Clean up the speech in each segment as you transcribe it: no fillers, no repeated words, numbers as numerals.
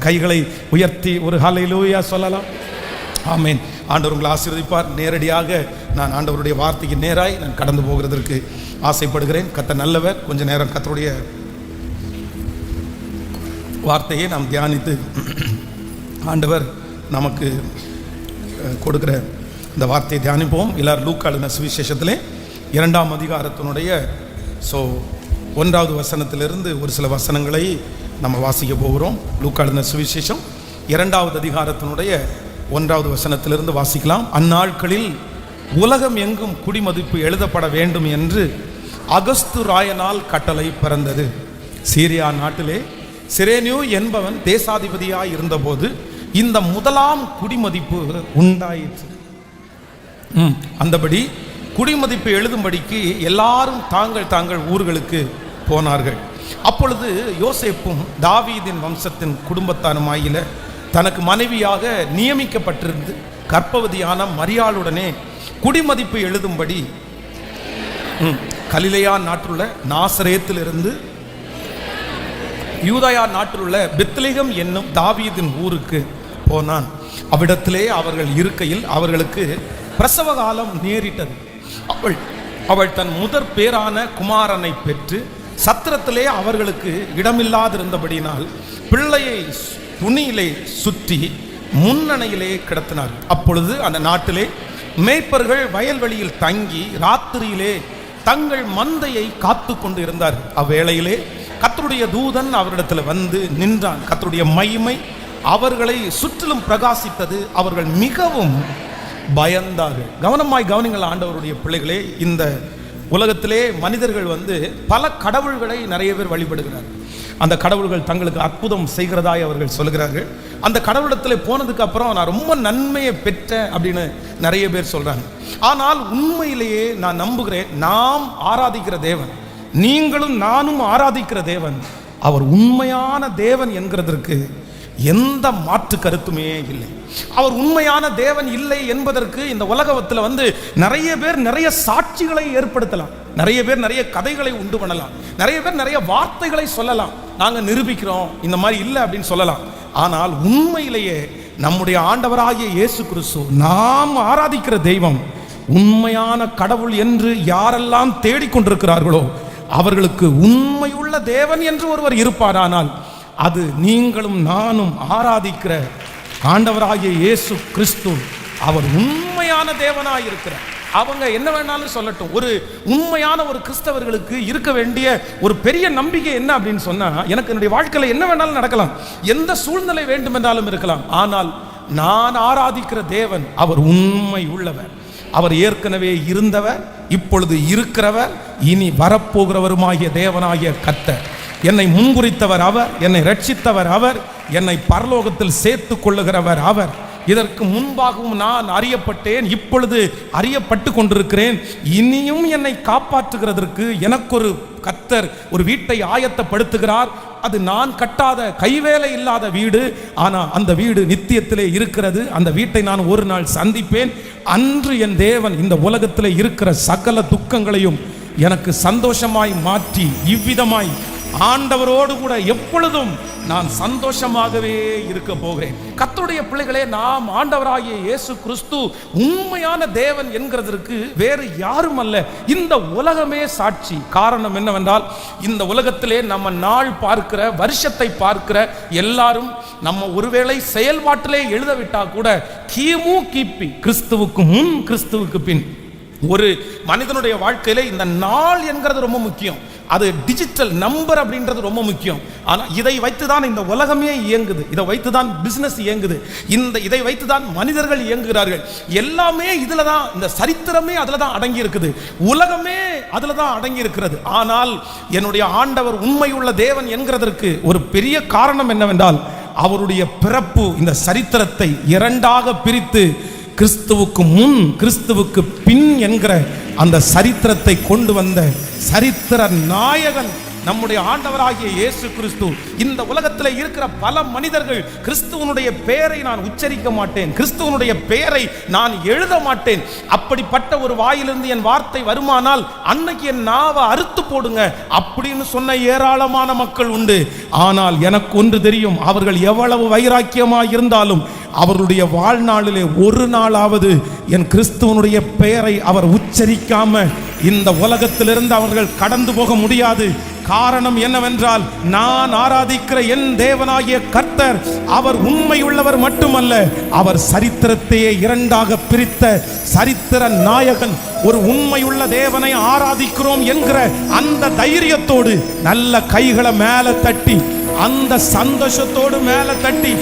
கைகளை உயர்த்தி ஒரு ஹல்லேலூயா சொல்லலாம். ஆமேன். ஆண்டவர் உங்களை ஆசீர்வதிப்பார். நேரடியாக நான் ஆண்டவருடைய வார்த்தைக்கு நேராய் நான் கடந்து போகிறதற்கு ஆசைப்படுகிறேன். கர்த்தர் நல்லவர். கொஞ்ச நேரம் கர்த்தருடைய வார்த்தையை நாம் தியானித்து ஆண்டவர் நமக்கு கொடுக்கிற இந்த வார்த்தையை தியானிப்போம். எல்லாரும் லூக்கா எழுதின சுவிசேஷத்திலே 2ஆம் அதிகாரத்தினுடைய 1வது வசனத்திலிருந்து ஒரு சில வசனங்களை நம்ம வாசிக்க போகிறோம். லூக்கா எழுதின சுவிசேஷம் 2வது அதிகாரத்தினுடைய 1வது வசனத்திலிருந்து வாசிக்கலாம். அந்நாட்களில் உலகம் எங்கும் குடிமதிப்பு எழுதப்பட வேண்டும் என்று அகஸ்து ராயனால் கட்டளை பிறந்தது. சீரியா நாட்டிலே சிரேனியு என்பவன் தேசாதிபதியாய் இருந்தபோது இந்த முதலாம் குடிமதிப்பு உண்டாயிற்று. அந்தபடி குடிமதிப்பு எழுதும்படிக்கு எல்லாரும் தாங்கள் ஊர்களுக்கு போனார்கள். அப்பொழுது யோசேப்பும் தாவீதின் வம்சத்தின் குடும்பத்தாருமாயில தனக்கு மனைவியாக நியமிக்கப்பட்டிருந்து கர்ப்பவதியான மரியாளுடனே குடிமதிப்பு எழுதும்படி கலிலேயா நாட்டுள்ள நாசரேத்திலிருந்து யூதயா நாட்டிலுள்ள பெத்லெகேம் என்னும் தாவீதின் ஊருக்கு போனான். அவ்விடத்திலே அவர்கள் இருக்கையில் அவர்களுக்கு பிரசவ காலம் நேரிட்டது. அவள் தன் முதற் பேரான குமாரனை பெற்று சத்திரத்திலே அவர்களுக்கு இடமில்லாதிருந்தபடியினால் பிள்ளையை துணியிலே சுற்றி முன்னணையிலே கிடத்தினார். அப்பொழுது அந்த நாட்டிலே மேய்ப்பர்கள் வயல்வெளியில் தங்கி ராத்திரியிலே தங்கள் மந்தையை காத்து கொண்டு இருந்தார். அவ்வேளையிலே கர்த்தருடைய தூதன் அவரிடத்தில் வந்து நின்றான். கர்த்தருடைய மகிமை அவர்களை சுற்றிலும் பிரகாசித்தது. அவர்கள் மிகவும் பயந்தார்கள். கவனமாய் கவனிங்கள் ஆண்டவருடைய பிள்ளைகளே. இந்த உலகத்திலே மனிதர்கள் பல கடவுள்களை நிறைய பேர் வழிபடுகிறார்கள். அந்த கடவுள்கள் தங்களுக்கு அற்புதம் செய்கிறதாய் அவர்கள் சொல்கிறார்கள். அந்த கடவுளத்தில் போனதுக்கு அப்புறம் நான் ரொம்ப நன்மையை பெற்றேன் அப்படின்னு நிறைய பேர் சொல்றாங்க. ஆனால் உண்மையிலேயே நான் நம்புகிறேன், நாம் ஆராதிக்கிற தேவன், நீங்களும் நானும் ஆராதிக்கிற தேவன், அவர் உண்மையான தேவன் என்கிறதற்கு எந்த மாற்று கருத்துமே இல்லை. அவர் உண்மையான தேவன் இல்லை என்பதற்கு இந்த உலகத்தில் நிறைய பேர் நிறைய சாட்சிகளை ஏற்படுத்தலாம், நிறைய பேர் நிறைய கதைகளை உண்டு பண்ணலாம், நிறைய பேர் நிறைய வார்த்தைகளை சொல்லலாம், நாங்கள் நிரூபிக்கிறோம் இந்த மாதிரி இல்லை அப்படின்னு சொல்லலாம். ஆனால் உண்மையிலேயே நம்முடைய ஆண்டவராகிய இயேசு கிறிஸ்து, நாம் ஆராதிக்கிற தெய்வம் உண்மையான கடவுள் என்று யாரெல்லாம் தேடிக்கொண்டிருக்கிறார்களோ அவர்களுக்கு உண்மையுள்ள தேவன் என்று ஒருவர் இருப்பாரானால் அது நீங்களும் நானும் ஆராதிக்கிற ஆண்டவராகிய இயேசு கிறிஸ்து. அவர் உண்மையான தேவனாய் இருக்கிறார். அவங்க என்ன வேணாலும் சொல்லட்டும். ஒரு உண்மையான ஒரு கிறிஸ்தவர்களுக்கு இருக்க வேண்டிய ஒரு பெரிய நம்பிக்கை என்ன அப்படின்னு சொன்னா, எனக்கு என்னுடைய வாழ்க்கையில் என்ன வேணாலும் நடக்கலாம், எந்த சூழ்நிலை வேண்டும் என்றாலும் இருக்கலாம், ஆனால் நான் ஆராதிக்கிற தேவன் அவர் உண்மை உள்ளவர். அவர் ஏற்கனவே இருந்தவர், இப்பொழுது இருக்கிறவர், இனி வரப்போகிறவருமாகிய தேவனாகிய கர்த்தர். என்னை முன்குறித்தவர் அவர், என்னை ரட்சித்தவர் அவர், என்னை பரலோகத்தில் சேர்த்து கொள்ளுகிறவர் அவர். இதற்கு முன்பாகவும் நான் அறியப்பட்டேன், இப்பொழுது அறியப்பட்டு கொண்டிருக்கிறேன். இனியும் என்னை காப்பாற்றுகிறதற்கு எனக்கு ஒரு கர்த்தர் ஒரு வீட்டை ஆயத்தப்படுத்துகிறார். அது நான் கட்டாத கைவேலை இல்லாத வீடு, ஆனால் அந்த வீடு நித்தியத்திலே இருக்கிறது. அந்த வீட்டை நான் ஒரு நாள் சந்திப்பேன். அன்று என் தேவன் இந்த உலகத்தில் இருக்கிற சகல துக்கங்களையும் எனக்கு சந்தோஷமாய் மாற்றி இவ்விதமாய் ஆண்டவரோடு கூட எப்பொழுதும் நான் சந்தோஷமாகவே இருக்க போகிறேன். கர்த்தருடைய பிள்ளைகளே, நாம் ஆண்டவராகிய இயேசு கிறிஸ்து உண்மையான தேவன் என்கிறதற்கு வேறு யாரும் அல்ல, இந்த உலகமே சாட்சி. காரணம் என்னவென்றால், இந்த உலகத்திலே நம்ம நாள் பார்க்கிற, வருஷத்தை பார்க்கிற எல்லாரும் நம்ம ஒருவேளை செயல்பாட்டிலே எழுதவிட்டா கூட கிமு கிபி, கிறிஸ்துவுக்கு முன் கிறிஸ்துவுக்கு பின், ஒரு மனிதனுடைய வாழ்க்கையில இந்த நாள் என்கிறது ரொம்ப முக்கியம். அது டிஜிட்டல் நம்பர் அப்படின்றது ரொம்ப முக்கியம். ஆனால் இதை வைத்துதான் இந்த உலகமே இயங்குது, இதை வைத்துதான் பிசினஸ் இயங்குது, இதை வைத்துதான் மனிதர்கள் இயங்குகிறார்கள். எல்லாமே இதுல தான், இந்த சரித்திரமே அதுல தான் அடங்கி இருக்குது, உலகமே அதுல தான் அடங்கி இருக்கிறது. ஆனால் என்னுடைய ஆண்டவர் உண்மையுள்ள தேவன் என்கிறதற்கு ஒரு பெரிய காரணம் என்னவென்றால், அவருடைய பிறப்பு இந்த சரித்திரத்தை இரண்டாக பிரித்து கிறிஸ்துவுக்கு முன் கிறிஸ்துவுக்கு பின் என்கிற அந்த சரித்திரத்தை கொண்டு வந்த சரித்திர நாயகன் நம்முடைய ஆண்டவராகிய இயேசு கிறிஸ்து இந்த உலகத்தில் இருக்கிற பல மனிதர்கள் கிறிஸ்துவனுடைய பெயரை நான் உச்சரிக்க மாட்டேன், கிறிஸ்துவனுடைய பெயரை நான் எழுத மாட்டேன், அப்படிப்பட்ட ஒரு வாயிலிருந்து என் வார்த்தை வருமானால் அன்னைக்கு என் நாவை அறுத்து போடுங்க அப்படின்னு சொன்ன ஏராளமான மக்கள் உண்டு. ஆனால் எனக்கு ஒன்று தெரியும், அவர்கள் எவ்வளவு வைராக்கியமாக இருந்தாலும் அவருடைய வாழ்நாளிலே ஒரு நாளாவது என் கிறிஸ்துவனுடைய பெயரை அவர் உச்சரிக்காம இந்த உலகத்திலிருந்து அவர்கள் கடந்து போக முடியாது. காரணம் என்னவென்றால், நான் ஆராதிக்கிற என் தேவனாகிய கர்த்தர் அவர் உண்மையுள்ளவர் மட்டுமல்ல, அவர் சரித்திரத்தையே இரண்டாக பிரித்த சரித்திர நாயகன். ஒரு உண்மையுள்ள தேவனை ஆராதிக்கிறோம் என்கிற அந்த தைரியத்தோடு நல்ல கைகளை மேல தட்டி, அந்த சந்தோஷத்தோடு மேல தட்டி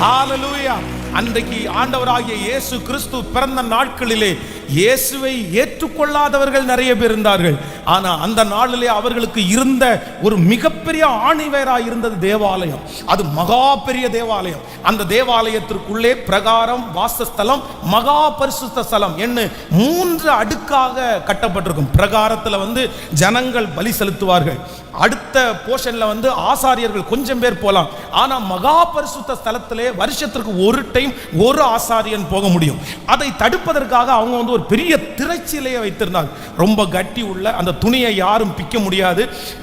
ஹல்லேலூயா. அன்றைக்கு ஆண்டவராகிய இயேசு கிறிஸ்து பிறந்த நாட்களிலே இயேசுவை ஏற்றுக்கொள்ளாதவர்கள் நிறைய பேர் இருந்தார்கள். ஆனா அந்த நாளிலே அவர்களுக்கு இருந்த ஒரு மிகப்பெரிய ஆணிவேராய் இருந்தது தேவாலயம். அது மகா பெரிய தேவாலயம். அந்த தேவாலயத்திற்குள்ளே பிரகாரம், வாசஸ்தலம், மகா பரிசுத்த ஸ்தலம் என்று 3 அடுக்காக கட்டப்பட்டிருக்கும். பிரகாரத்தில் ஜனங்கள் பலி செலுத்துவார்கள். அடுத்த போர்ஷன்ல ஆசாரியர்கள் கொஞ்சம் பேர் போலாம். ஆனா மகா பரிசுத்த ஸ்தலத்திலே வருஷத்திற்கு ஒரு டைம் ஒரு ஆசாரியன் போக முடியும். அதை தடுப்பதற்காக அவங்க ஒரு பெரிய திரைச்சீலையை வைத்திருந்தார். ரொம்ப கட்டி உள்ள அந்த துணியை யாரும் பிக்க முடியாது,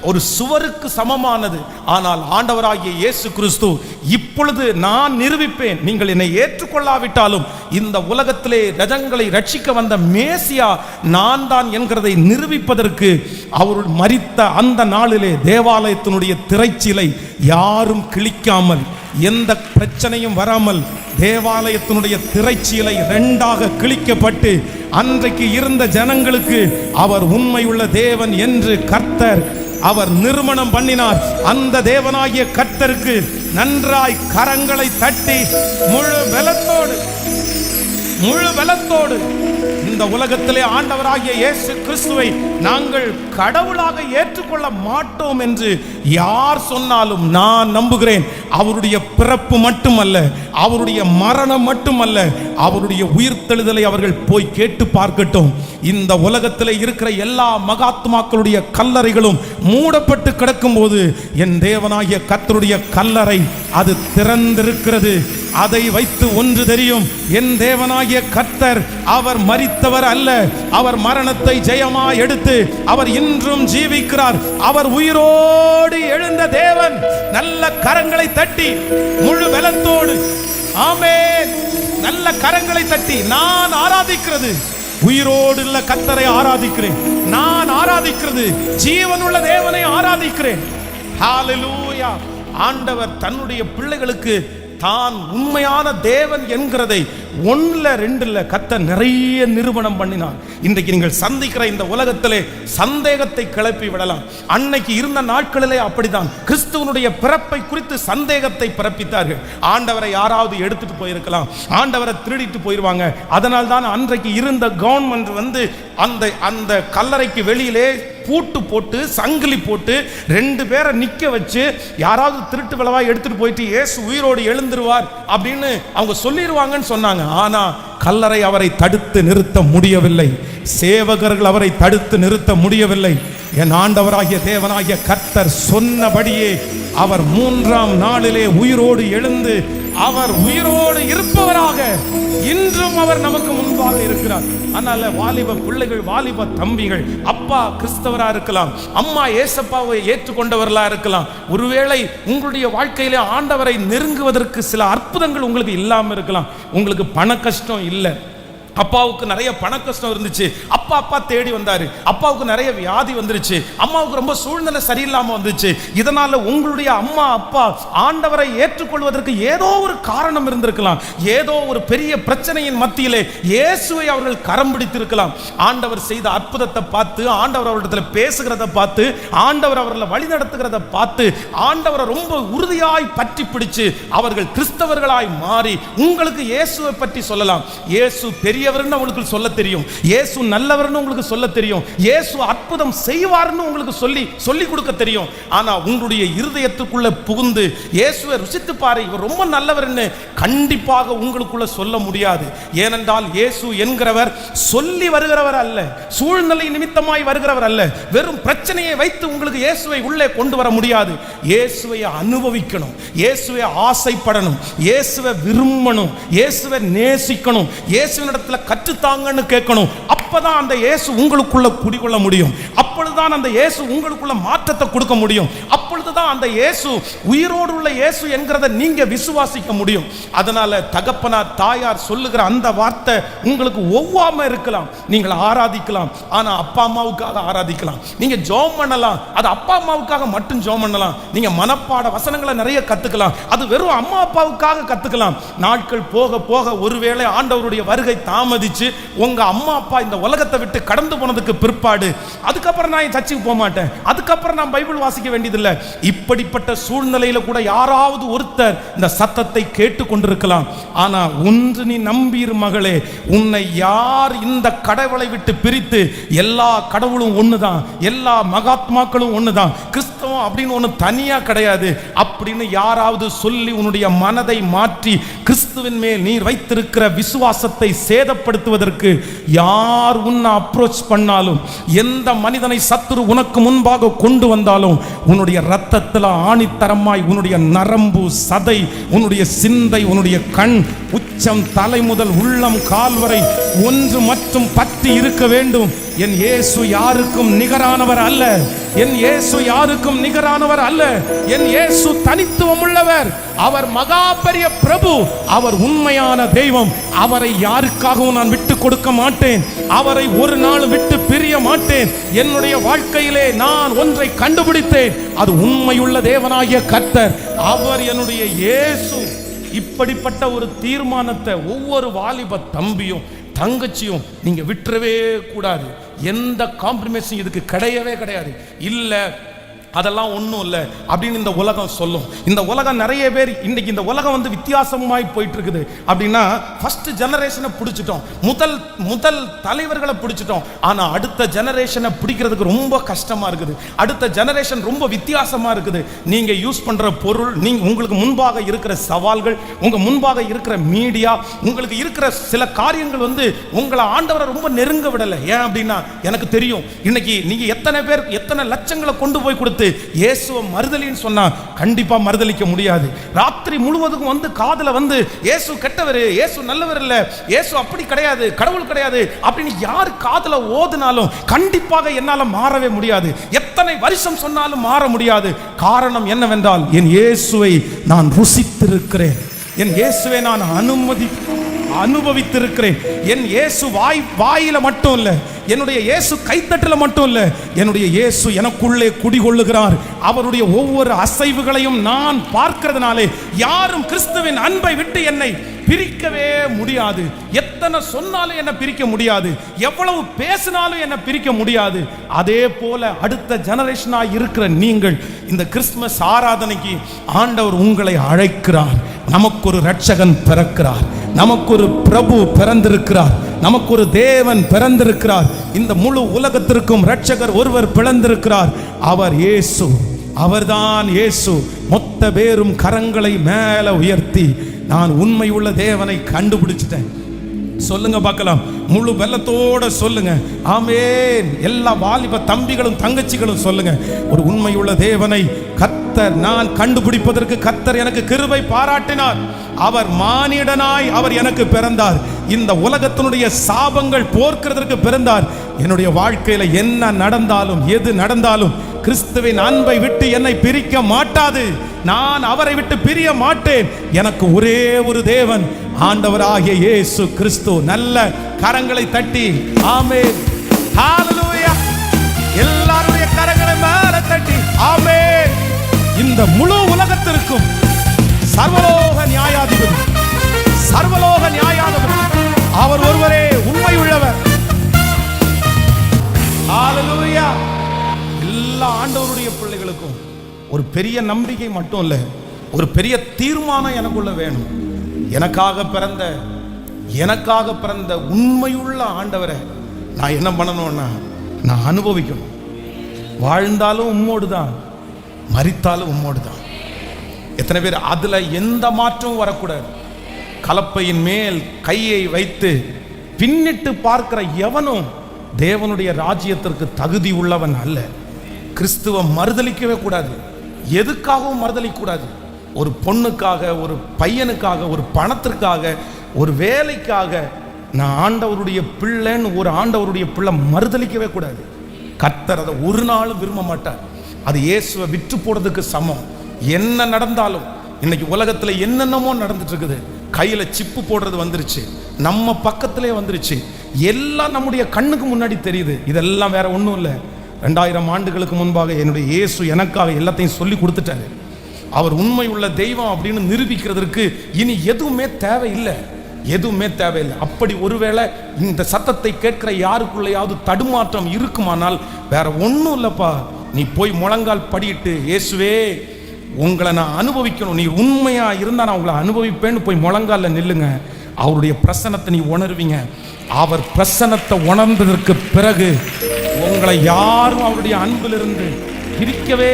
ஒரு சுவருக்கு சமமானது. ஆனால் ஆண்டவராகிய இயேசு கிறிஸ்து இப்பொழுது நான் நிரூபிப்பேன், நீங்கள் என்னை ஏற்றுக்கொள்ளாவிட்டாலும் இந்த உலகத்திலே ரஜங்களை ரட்சிக்க வந்த மேசியா நான் தான் என்கிறதை நிரூபிப்பதற்கு அவர் மரித்த அந்த நாளிலே தேவாலயத்தினுடைய திரைச்சீலை யாரும் கிழிக்காமல், எந்த பிரச்சனையும் வராமல் தேவாலயத்தினுடைய திரைச்சீலை 2ஆக கிழிக்கப்பட்டு அன்றைக்கு இருந்த ஜனங்களுக்கு அவர் உண்மையுள்ள தேவன் என்று கர்த்தர் அவர் நிறுவனம் பண்ணினார். அந்த தேவனாகிய கர்த்தருக்கு நன்றாய் கரங்களை தட்டி முழு பலத்தோடு இந்த உலகத்திலே ஆண்டவராகிய இயேசு கிறிஸ்துவை நாங்கள் கடவுளாக ஏற்றுக்கொள்ள மாட்டோம் என்று யார் சொன்னாலும் நான் நம்புகிறேன். அவருடைய பிறப்பு மட்டுமல்ல, அவருடைய மரணம் மட்டுமல்ல, அவருடைய உயிர்த்தெழுதலை அவர்கள் போய் கேட்டு பார்க்கட்டும். இந்த உலகத்திலே இருக்கிற எல்லா மகாத்மாக்களுடைய கல்லறைகளும் மூடப்பட்டு கிடக்கும் போது என் தேவனாகிய கர்த்தருடைய கல்லறை அது திறந்திருக்கிறது. அதை வைத்து ஒன்று தெரியும், என் தேவனாகிய கர்த்தர் அவர் மரித்தவர் அல்ல, அவர் மரணத்தை ஜெயமா எடுத்து அவர் இன்றும் ஜீவிக்கிறார். அவர் உயிரோடு எழுந்த தேவன். நல்ல கரங்களை தட்டி முழு பலத்தோடு ஆமென், நல்ல கரங்களை தட்டி நான் ஆராதிக்கிறது உயிரோடு உள்ள கர்த்தரை ஆராதிக்கிறேன். நான் ஆராதிக்கிறது ஜீவனுள்ள தேவனை ஆராதிக்கிறேன். ஹல்லேலூயா. ஆண்டவர் தன்னுடைய பிள்ளைகளுக்கு தான் உண்மையான தேவன் என்கிறதை 1-2 கர்த்தர் நிறைய நிரூபணம் பண்ணினார். இன்றைக்கு நீங்கள் சந்திக்கிற இந்த உலகத்திலே சந்தேகத்தை கிளப்பி விடலாம். அன்னைக்கு இருந்த நாட்களிலே அப்படித்தான் கிறிஸ்துவனுடைய பிறப்பை குறித்து சந்தேகத்தை பிறப்பித்தார்கள். ஆண்டவரை யாராவது எடுத்துட்டு போயிருக்கலாம், ஆண்டவரை திருடிட்டு போயிருவாங்க. அதனால் தான் அன்றைக்கு இருந்த கவர்மெண்ட் அந்த கல்லறைக்கு வெளியிலே பூட்டு போட்டு சங்கிலி போட்டு 2 பேரை நிக்க வச்சு யாராவது திருட்டு விளவா எடுத்துட்டு போயிட்டு இயேசு உயிரோடு எழுந்துருவார் அப்படின்னு அவங்க சொல்லிடுவாங்கன்னு சொன்னாங்க. ஆனா கல்லறை அவரை தடுத்து நிறுத்த முடியவில்லை, சேவகர்கள் அவரை தடுத்து நிறுத்த முடியவில்லை. என் ஆண்டவராகிய தேவனாகிய கர்த்தர் சொன்னபடியே அவர் 3ஆம் நாளிலே உயிரோடு எழுந்து அவர் உயிரோடு இருப்பவராக இன்றும் அவர் நமக்கு முன்பாக இருக்கிறார். அதனால வாலிப பிள்ளைகள், வாலிப தம்பிகள், அப்பா கிறிஸ்தவரா இருக்கலாம், அம்மா ஏசப்பாவை ஏற்றுக்கொண்டவர்களா இருக்கலாம். ஒருவேளை உங்களுடைய வாழ்க்கையிலே ஆண்டவரை நெருங்குவதற்கு சில அற்புதங்கள் உங்களுக்கு இல்லாம இருக்கலாம். உங்களுக்கு பண கஷ்டம் இல்லை, அப்பாவுக்கு நிறைய பண கஷ்டம் இருந்துச்சு, அப்பா தேடி வந்தாரு, அப்பாவுக்கு நிறைய வியாதி வந்துருச்சு, அம்மாவுக்கு ரொம்ப சூழ்நிலை சரியில்லாம வந்துச்சு. இதனால உங்களுடைய அம்மா அப்பா ஆண்டவரை ஏற்றுக்கொள்வதற்கு ஏதோ ஒரு காரணம் இருந்திருக்கலாம். ஏதோ ஒரு பெரிய பிரச்சனையின் மத்தியிலே இயேசுவை அவர்கள் கரம் பிடித்திருக்கலாம். ஆண்டவர் செய்த அற்புதத்தை பார்த்து, ஆண்டவர் அவர்களிடத்தில் பேசுகிறத பார்த்து, ஆண்டவர் அவர்களை வழி நடத்துகிறத பார்த்து, ஆண்டவரை ரொம்ப உறுதியாய் பற்றி பிடிச்சு அவர்கள் கிறிஸ்தவர்களாய் மாறி உங்களுக்கு இயேசுவை பற்றி சொல்லலாம். இயேசு பெரிய பெரியவர்னு உங்களுக்கு சொல்ல தெரியும், இயேசு நல்லவர்னு உங்களுக்கு சொல்ல தெரியும், இயேசு அற்புதம் செய்வார்னு உங்களுக்கு சொல்லி கொடுக்க தெரியும். ஆனா உங்களுடைய இருதயத்துக்குள்ள புகுந்து இயேசுவை ருசித்து பாரு, இவர் ரொம்ப நல்லவர்னு கண்டிப்பாக உங்களுக்குள்ள சொல்ல முடியாது. ஏனென்றால் இயேசு என்கிறவர் சொல்லி வருகிறவர் அல்ல, சூழ்நிலை நிமித்தமாய் வருகிறவர் அல்ல. வெறும் பிரச்சனையை வைத்து உங்களுக்கு இயேசுவை உள்ளே கொண்டு வர முடியாது. இயேசுவை அனுபவிக்கணும், இயேசுவை ஆசைப்படணும், இயேசுவை விரும்பணும், இயேசுவை நேசிக்கணும், இயேசுவினிடத்துல கற்றுத்தாங்கன்னு கேட்கணும். அப்பதான் அந்த இயேசு உங்களுக்குள்ள குடிகொள்ள முடியும். அப்பொழுதுதான் அந்த இயேசு உங்களுக்குள்ள மாற்றத்தை கொடுக்க முடியும். அப்பொழுதுதான் அந்த இயேசு உயிரோடு உள்ள இயேசு என்கிறத நீங்க விசுவாசிக்க முடியும். அதனால தகப்பனார் தாயார் சொல்லுகிற அந்த வார்த்தை உங்களுக்கு ஒவ்வாம இருக்கலாம். நீங்கள் ஆராதிக்கலாம், ஆனா அப்பா அம்மாவுக்காக ஆராதிக்கலாம். நீங்க ஜெபம் பண்ணலாம், அது அப்பா அம்மாவுக்காக மட்டும் ஜெபம் பண்ணலாம். நீங்க மனப்பாட வசனங்களை நிறைய கத்துக்கலாம், அது வெறும் அம்மா அப்பாவுக்காக கத்துக்கலாம். நாட்கள் போக போக ஒருவேளை ஆண்டவருடைய வருகை தாமதிச்சு உங்க அம்மா அப்பா இந்த உலகத்தை விட்டு கடந்து போனதுக்கு பிற்பாடு அதுக்கப்புறம் நான் சர்ச்சுக்கு போக மாட்டேன், அதுக்கப்புறம் நான் பைபிள் வாசிக்க வேண்டியதில்லை, இப்படிப்பட்ட சூழ்நிலையில கூட யாராவது ஒருத்தர் இந்த சத்தத்தை கேட்டு கொண்டிருக்கலாம். ஆனா ஒன்று நீ நம்பீர் மகளே, உன்னை யார் இந்த கடவுளை விட்டு பிரித்து, எல்லா கடவுளும் ஒண்ணுதான், எல்லா மகாத்மாக்களும் ஒண்ணுதான், கிறிஸ்தவம் அப்படின்னு ஒண்ணு தனியா கிடையாது அப்படின்னு யாராவது சொல்லி உன்னுடைய மனதை மாற்றி கிறிஸ்துவின் மேல் நீர் வைத்திருக்கிற விசுவாசத்தை சேதப்படுத்துவதற்கு யார் உன்னை அப்ரோச் பண்ணாலும், எந்த மனிதனை சத்துரு உனக்கு முன்பாக கொண்டு வந்தாலும், உன்னுடைய ரத்தத்தில் ஆணித்தரமாய் உன்னுடைய நரம்பு சதை, உன்னுடைய சிந்தை, உன்னுடைய கண், உச்சம், தலை முதல் உள்ளம் கால் வரை ஒன்று மற்றும் பற்றி இருக்க வேண்டும். என் இயேசு யாருக்கும் நிகரானவர் அல்ல, என் இயேசு யாருக்கும் நிகரானவர் அல்ல. என் இயேசு தனித்துவம் உள்ளவர், அவர் மகா பெரிய பிரபு, அவர் உண்மையான தெய்வம். அவரை யாருக்காகவும் நான் விட்டு கொடுக்க மாட்டேன், அவரை ஒரு நாள் விட்டு பிரிய மாட்டேன். என்னுடைய வாழ்க்கையிலே நான் ஒன்றை கண்டுபிடித்தேன், அது உண்மையுள்ள தேவனாகிய கர்த்தர், அவர் என்னுடைய இயேசு. இப்படிப்பட்ட ஒரு தீர்மானத்தை ஒவ்வொரு வாலிப தம்பியும் தங்கச்சியும் நீங்க விட்டுறவே கூடாது. எந்த காம்ப்ரமைஸும் இதுக்கு கிடையவே கிடையாது. இல்ல அதெல்லாம் ஒன்றும் இல்லை அப்படின்னு இந்த உலகம் சொல்லும். இந்த உலகம் நிறைய பேர் இன்னைக்கு இந்த உலகம் வந்து வித்தியாசமாய் போயிட்டு இருக்குது. அப்படின்னா ஃபர்ஸ்ட் ஜெனரேஷனை பிடிச்சிட்டோம், முதல் தலைவர்களை பிடிச்சிட்டோம். ஆனால் அடுத்த ஜெனரேஷனை பிடிக்கிறதுக்கு ரொம்ப கஷ்டமா இருக்குது. அடுத்த ஜெனரேஷன் ரொம்ப வித்தியாசமா இருக்குது. நீங்க யூஸ் பண்ற பொருள், நீங்க உங்களுக்கு முன்பாக இருக்கிற சவால்கள், உங்க முன்பாக இருக்கிற மீடியா, உங்களுக்கு இருக்கிற சில காரியங்கள் வந்து உங்களை ஆண்டவரை ரொம்ப நெருங்க விடலை. ஏன் அப்படின்னா எனக்கு தெரியும் இன்னைக்கு நீங்க எத்தனை பேர் எத்தனை லட்சங்களை கொண்டு போய் கொடுத்து இயேசுவை மறுதலின்னு சொன்னா கண்டிப்பா மறுதலிக்க முடியாது. ராத்திரி முழுவதும் வந்து காதுல வந்து இயேசு கெட்டவர், இயேசு நல்லவர் இல்ல, இயேசு அப்படி கிடையாது, கடவுள் கிடையாது அப்படின்னு யார் காதுல ஓதுனாலும் கண்டிப்பாக என்னால மாறவே முடியாது. எத்தனை வருஷம் சொன்னாலும் மாற முடியாது. காரணம் என்னவென்றால் என் இயேசுவை நான் ருசித்திருக்கிறேன், என் இயேசுவை நான் அனுபவித்திருக்கிறேன். என் இயேசு வாயில மட்டும் இல்ல, என்னுடைய இயேசு கைத்தட்டல மட்டும் இல்ல, என்னுடைய இயேசு எனக்குள்ளே குடிகொள்ளுகிறார். அவருடைய ஒவ்வொரு அசைவுகளையும் நான் பார்க்கிறதுனாலே யாரும் கிறிஸ்துவின் அன்பை விட்டு என்னை பிரிக்கவே முடியாது. எத்தனை சொன்னாலும் என்ன பிரிக்க முடியாது, எவ்வளவு பேசினாலும் என்ன பிரிக்க முடியாது. அதே போல அடுத்த ஜெனரேஷனா இருக்கிற நீங்கள் இந்த கிறிஸ்துமஸ் ஆராதனைக்கு ஆண்டவர் உங்களை அழைக்கிறார். நமக்கு ஒரு ரட்சகன் பிறக்கிறார், நமக்கு ஒரு பிரபு பிறந்திருக்கிறார், நமக்கு ஒரு தேவன் பிறந்திருக்கிறார். இந்த முழு உலகத்திற்கும் ரட்சகர் ஒருவர் பிறந்திருக்கிறார். அவர் இயேசு, அவர்தான் இயேசு. மொத்த பேரும் கரங்களை மேல உயர்த்தி நான் உண்மையுள்ள தேவனை கண்டுபிடிச்சிட்டேன் சொல்லுங்க பார்க்கலாம். முழு வெள்ளத்தோட சொல்லுங்க ஆமென். எல்லா வாலிப தம்பிகளும் தங்கச்சிகளும் சொல்லுங்க, ஒரு உண்மையுள்ள தேவனை கர்த்தர் நான் கண்டுபிடிப்பதற்கு கர்த்தர் எனக்கு கிருபை பாராட்டினார். அவர் மானிடனாய் அவர் எனக்கு பிறந்தார். இந்த உலகத்தினுடைய சாபங்கள் போர்க்கிறதற்கு பிறந்தார். என்னுடைய வாழ்க்கையில என்ன நடந்தாலும் எது நடந்தாலும் கிறிஸ்துவின் அன்பை விட்டு என்னை பிரிக்க மாட்டாது. நான் அவரை விட்டு பிரிய மாட்டேன். எனக்கு ஒரே ஒரு தேவன், ஆண்டவராகிய இயேசு கிறிஸ்து. நல்ல கரங்களை தட்டி ஆமென், ஹalleluya. எல்லாருடைய கரங்களை மேல தட்டி ஆமென். இந்த முழு உலகத்திற்கும் சர்வலோக நியாயாதிபதி, சர்வலோக நியாயாதிபதி அவர் ஒருவரே உண்மை உள்ளவர். ஹalleluya. எல்லா ஆண்டவருடைய பிள்ளைகளுக்கும் ஒரு பெரிய நம்பிக்கை மட்டும் இல்லை, ஒரு பெரிய தீர்மானம் எனக்குள்ள வேணும். எனக்காக பிறந்த எனக்காக பிறந்த உண்மையுள்ள ஆண்டவரை நான் என்ன பண்ணணும்னா நான் அனுபவிக்கணும். வாழ்ந்தாலும் உம்மோடு தான், மரித்தாலும் உம்மோடு தான். எத்தனை பேர் அதுல எந்த மாற்றமும் வரக்கூடாது. கலப்பையின் மேல் கையை வைத்து பின்னிட்டு பார்க்கிற எவனும் தேவனுடைய ராஜ்யத்திற்கு தகுதி உள்ளவன் அல்ல. கிறிஸ்துவ மறுதலிக்கவே கூடாது, எதுக்காகவும் மறுதலிக்க கூடாது. ஒரு பொண்ணுக்காக, ஒரு பையனுக்காக, ஒரு பணத்திற்காக, ஒரு வேலைக்காக நான் ஆண்டவருடைய பிள்ளைன்னு ஒரு ஆண்டவருடைய பிள்ளை மறுதலிக்கவே கூடாது. கர்த்தர் அதை ஒரு நாளும் விரும்ப மாட்டார். அது இயேசுவை விற்று போடுறதுக்கு சமம். என்ன நடந்தாலும் இன்னைக்கு உலகத்துல என்னென்னமோ நடந்துட்டு இருக்குது. கையில சிப்பு போடுறது வந்துருச்சு, நம்ம பக்கத்திலே வந்துருச்சு, எல்லாம் நம்முடைய கண்ணுக்கு முன்னாடி தெரியுது. இதெல்லாம் வேற ஒன்றும் இல்லை. 2000 ஆண்டுகளுக்கு முன்பாக என்னுடைய இயேசு எனக்காக எல்லாத்தையும் சொல்லி கொடுத்துட்டாரு. அவர் உண்மை உள்ள தெய்வம் அப்படின்னு நிரூபிக்கிறதுக்கு இனி எதுவுமே தேவையில்லை, எதுவுமே தேவையில்லை. அப்படி ஒருவேளை இந்த சத்தத்தை கேட்கிற யாருக்குள்ளையாவது தடுமாற்றம் இருக்குமானால் வேற ஒன்றும் இல்லைப்பா, நீ போய் முழங்கால் படியிட்டு, இயேசுவே உங்களை நான் அனுபவிக்கணும், நீ உண்மையா இருந்தா நான் உங்களை அனுபவிப்பேன்னு போய் முழங்கால நில்லுங்க. அவருடைய பிரசன்னத்தை நீ உணர்வீங்க. அவர் பிரசன்னத்தை உணர்ந்ததற்கு பிறகு உங்களை யாரும் அவருடைய அன்பிலிருந்து பிரிக்கவே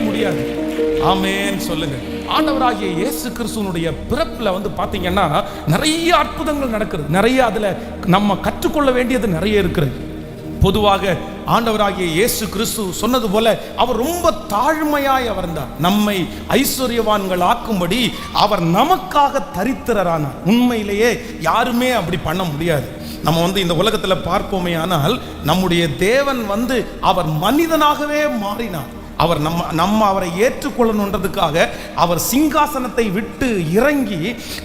முடியாது. ஆமென் சொல்லுங்க. ஆண்டவராகிய இயேசு கிறிஸ்துவனுடைய பிறப்புல பாத்தீங்கன்னா நிறைய அற்புதங்கள் நடக்கிறது. நிறைய அதுல நம்ம கற்றுக்கொள்ள வேண்டியது நிறைய இருக்கிறது. பொதுவாக ஆண்டவராகிய இயேசு கிறிஸ்து சொன்னது போல அவர் ரொம்ப தாழ்மையாய் வந்தார். நம்மை ஐஸ்வர்யவான்கள் ஆக்கும்படி அவர் நமக்காக தரித்திரரானார். உண்மையிலேயே யாருமே அப்படி பண்ண முடியாது. நம்ம இந்த உலகத்துல பார்ப்போமே, ஆனால் நம்முடைய தேவன் அவர் மனிதனாகவே மாறினார். அவர் நம்ம அவரை ஏற்றுக்கொள்ளணுன்றதுக்காக அவர் சிங்காசனத்தை விட்டு இறங்கி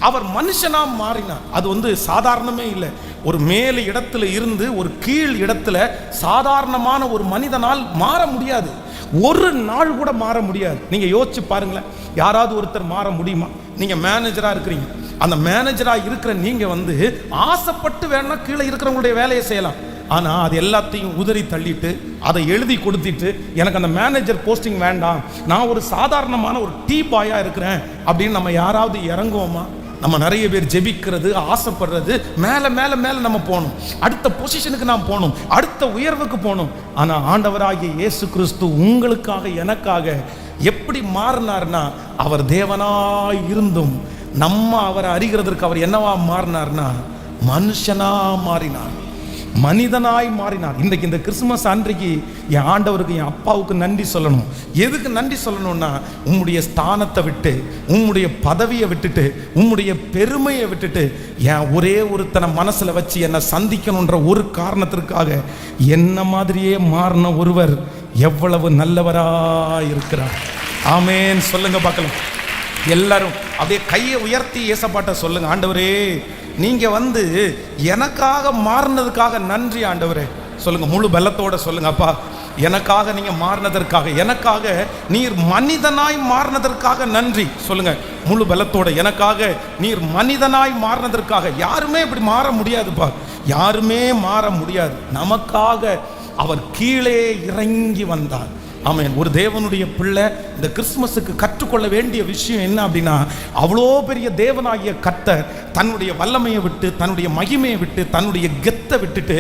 அவர் மனுஷனா மாறினார். அது சாதாரணமே இல்லை. ஒரு மேல் இடத்துல இருந்து ஒரு கீழ் இடத்துல சாதாரணமான ஒரு மனிதனால் மாற முடியாது. ஒரு நாள் கூட மாற முடியாது. நீங்க யோசிச்சு பாருங்களேன், யாராவது ஒருத்தர் மாற முடியுமா? நீங்க மேனேஜரா இருக்கிறீங்க, அந்த மேனேஜரா இருக்கிற நீங்க ஆசைப்பட்டு வேணா கீழே இருக்கிறவங்களுடைய வேலையை செய்யலாம். ஆனா அது எல்லாத்தையும் உதறி தள்ளிட்டு அதை எழுதி கொடுத்துட்டு எனக்கு அந்த மேனேஜர் போஸ்டிங் வேண்டாம், நான் ஒரு சாதாரணமான ஒரு டீ பாயா இருக்கிறேன் அப்படின்னு நம்ம யாராவது இறங்குவோமா? நம்ம நிறைய பேர் ஜெபிக்கிறது, ஆசைப்படுறது, மேலே மேலே மேலே நம்ம போகணும், அடுத்த பொசிஷனுக்கு நாம் போகணும், அடுத்த உயர்வுக்கு போகணும். ஆனால் ஆண்டவராகிய இயேசு கிறிஸ்து உங்களுக்காக எனக்காக எப்படி மாறினார்னா, அவர் தேவனாய் இருந்தும் நம்ம அவரை அறிகிறதற்கு அவர் என்னவா மாறினார்னா மனுஷனா மாறினார், மனிதனாய் மாறினார். இன்றைக்கு இந்த கிறிஸ்துமஸ் அன்றைக்கு என் ஆண்டவருக்கு, என் அப்பாவுக்கு நன்றி சொல்லணும். எதுக்கு நன்றி சொல்லணும்னா, உம்முடைய ஸ்தானத்தை விட்டு, உம்முடைய பதவியை விட்டுட்டு, உம்முடைய பெருமையை விட்டுட்டு என் ஒரே ஒருத்தனை மனசுல வச்சு என்னை சந்திக்கணுன்ற ஒரு காரணத்திற்காக என்ன மாதிரியே மாறின ஒருவர் எவ்வளவு நல்லவராய் இருக்கிறார். ஆமென் சொல்லுங்க பார்க்கலாம். எல்லாரும் அப்படியே கையை உயர்த்தி ஏசப்பாட்ட சொல்லுங்க, ஆண்டவரே நீங்க எனக்காக மாறினதுக்காக நன்றி ஆண்டவரே. சொல்லுங்க, முழு பலத்தோட சொல்லுங்க, அப்பா எனக்காக நீங்க மாறினதற்காக, எனக்காக நீர் மனிதனாய் மாறினதற்காக நன்றி. சொல்லுங்க முழு பலத்தோட, எனக்காக நீர் மனிதனாய் மாறினதற்காக. யாருமே இப்படி மாற முடியாதுப்பா, யாருமே மாற முடியாது. நமக்காக அவர் கீழே இறங்கி வந்தார். ஆமென். ஒரு தேவனுடைய பிள்ளை இந்த கிறிஸ்துமஸுக்கு கற்றுக்கொள்ள வேண்டிய விஷயம் என்ன அப்படின்னா, அவ்வளோ பெரிய தேவனாகிய கர்த்தர் தன்னுடைய வல்லமையை விட்டு, தன்னுடைய மகிமையை விட்டு, தன்னுடைய கெத்தை விட்டுட்டு,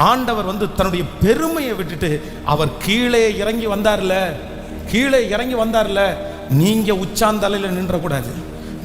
ஆண்டவர் தன்னுடைய பெருமையை விட்டுட்டு அவர் கீழே இறங்கி வந்தார்ல, கீழே இறங்கி வந்தார்ல. நீங்க உச்சாந்தலையில் நின்றக்கூடாது.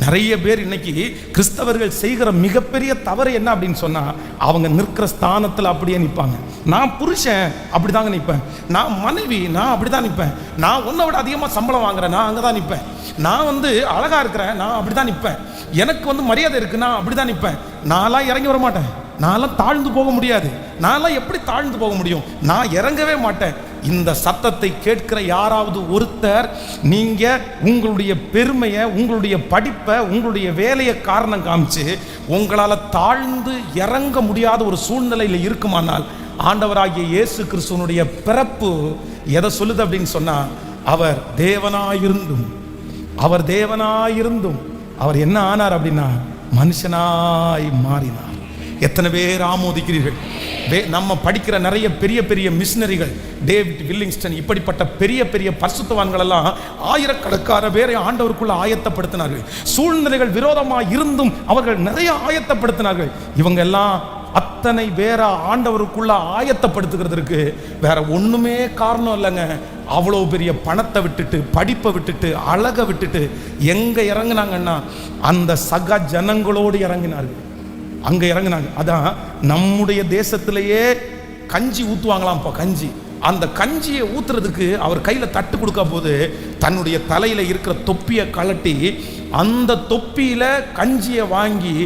நிறைய பேர் இன்னைக்கு கிறிஸ்தவர்கள் செய்கிற மிகப்பெரிய தவறு என்ன அப்படின்னு சொன்னா, அவங்க நிற்கிற ஸ்தானத்தில் அப்படியே நிற்பாங்க. நான் புருஷன் அப்படிதாங்க நிற்பேன், நான் மனைவி நான் அப்படிதான் நிற்பேன், நான் உன்னை விட அதிகமாக சம்பளம் வாங்குறேன் நான் அங்கே தான் நிற்பேன், நான் அழகா இருக்கிறேன் நான் அப்படிதான் நிற்பேன், எனக்கு மரியாதை இருக்கு நான் அப்படிதான் நிற்பேன். நான்லாம் இறங்கி வர மாட்டேன், நான்லாம் தாழ்ந்து போக முடியாது. நான்லாம் எப்படி தாழ்ந்து போக முடியும்? நான் இறங்கவே மாட்டேன். இந்த சத்தத்தை கேட்கிற யாராவது ஒருத்தர் நீங்க உங்களுடைய பெருமையை, உங்களுடைய படிப்பை, உங்களுடைய வேலையை காரணம் காமிச்சு உங்களால் தாழ்ந்து இறங்க முடியாத ஒரு சூழ்நிலையில் இருக்குமானால், ஆண்டவராகிய இயேசு கிறிஸ்துவனுடைய பிறப்பு எதை சொல்லுது அப்படின்னு சொன்னா, அவர் தேவனாயிருந்தும், அவர் தேவனாயிருந்தும் அவர் என்ன ஆனார் அப்படின்னா மனுஷனாய் மாறினார். எத்தனை பேர் ஆமோதிக்கிறீர்கள்? நம்ம படிக்கிற நிறைய பெரிய பெரிய மிஷனரிகள், டேவிட் வில்லிங்ஸ்டன், இப்படிப்பட்ட பெரிய பெரிய பரிசுத்தவான்கள் எல்லாம் ஆயிரக்கணக்கான பேரை ஆண்டவருக்குள்ள ஆயத்தப்படுத்தினார்கள். சூழ்நிலைகள் விரோதமாக இருந்தும் அவர்கள் நிறைய ஆயத்தப்படுத்தினார்கள். இவங்க எல்லாம் அத்தனை பேர ஆண்டவருக்குள்ள ஆயத்தப்படுத்துகிறதுக்கு வேற ஒண்ணுமே காரணம் இல்லைங்க. அவ்வளோ பெரிய பணத்தை விட்டுட்டு, படிப்பை விட்டுட்டு, அழகை விட்டுட்டு எங்க இறங்குனாங்கன்னா அந்த சக ஜனங்களோடு இறங்கினார்கள். அங்க இறங்கினாங்க. அதான் நம்முடைய தேசத்திலேயே கஞ்சி ஊத்துவாங்களாம். இப்போ கஞ்சி, அந்த கஞ்சியை ஊத்துறதுக்கு அவர் கையில தட்டு கொடுக்க போது தன்னுடைய தலையில இருக்கிற தொப்பியை கழட்டி அந்த தொப்பியில கஞ்சியை வாங்கி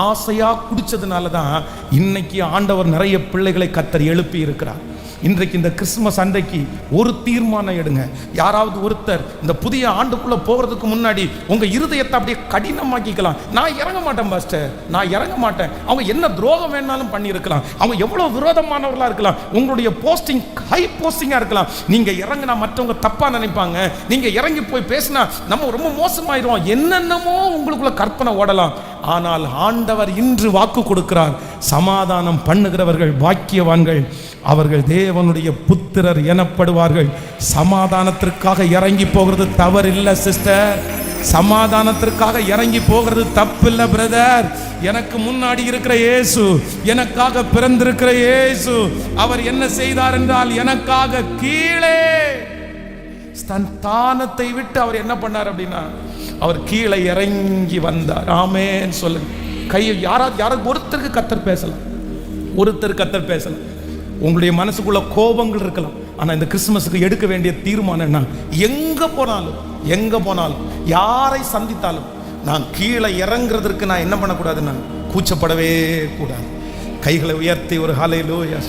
ஆசையா குடிச்சதுனால தான் இன்னைக்கு ஆண்டவர் நிறைய பிள்ளைகளை கர்த்தர் எழுப்பி இருக்கிறார். இன்றைக்கு இந்த கிறிஸ்துமஸ் அன்றைக்கு ஒரு தீர்மானம் எடுங்க. யாராவது ஒருத்தர் இந்த புதிய ஆண்டுக்குள்ள போகிறதுக்கு முன்னாடி உங்க இருதயத்தை அப்படியே கடினமாக்கிக்கலாம். நான் இறங்க மாட்டேன் பாஸ்டர், நான் இறங்க மாட்டேன். அவங்க என்ன துரோகம் வேணாலும் பண்ணி இருக்கலாம், அவங்க எவ்வளவு விரோதமானவர்களா இருக்கலாம், உங்களுடைய போஸ்டிங் ஹை போஸ்டிங்கா இருக்கலாம். நீங்க இறங்கினா மற்றவங்க தப்பா நினைப்பாங்க, நீங்க இறங்கி போய் பேசினா நம்ம ரொம்ப மோசமாயிரும், என்னென்னமோ உங்களுக்குள்ள கற்பனை ஓடலாம். ஆனால் ஆண்டவர் இன்று வாக்கு கொடுக்கிறார், சமாதானம் பண்ணுகிறவர்கள் பாக்கியவான்கள், அவர்கள் தேவனுடைய புத்திரர் எனப்படுவார்கள். சமாதானத்திற்காக இறங்கி போகிறது தவறு இல்லை சிஸ்டர், சமாதானத்திற்காக இறங்கி போகிறது தப்பில்லை பிரதர். எனக்கு முன்னாடி இருக்கிற இயேசு, எனக்காக பிறந்திருக்கிற இயேசு, அவர் என்ன செய்தார் என்றால் எனக்காக கீழே ஸ்தானத்தை விட்டு அவர் என்ன பண்ணார் அப்படின்னா அவர் கீழே இறங்கி வந்தார். ஆமென் சொல்லுங்க. கையை யாராவது ஒருத்தருக்கு கர்த்தர் பேசலாம், ஒருத்தர் கர்த்தர் பேசலாம். உங்களுடைய மனசுக்குள்ள கோபங்கள் இருக்கலாம், ஆனா இந்த கிறிஸ்துமஸுக்கு எடுக்க வேண்டிய தீர்மானம் என்ன? எங்க போனாலும் யாரை சந்தித்தாலும் நான் கீழே இறங்குறதற்கு நான் என்ன பண்ணக்கூடாதுன்னா கூச்சப்படவே கூடாது. கைகளை உயர்த்தி ஒரு ஹல்லேலூயா.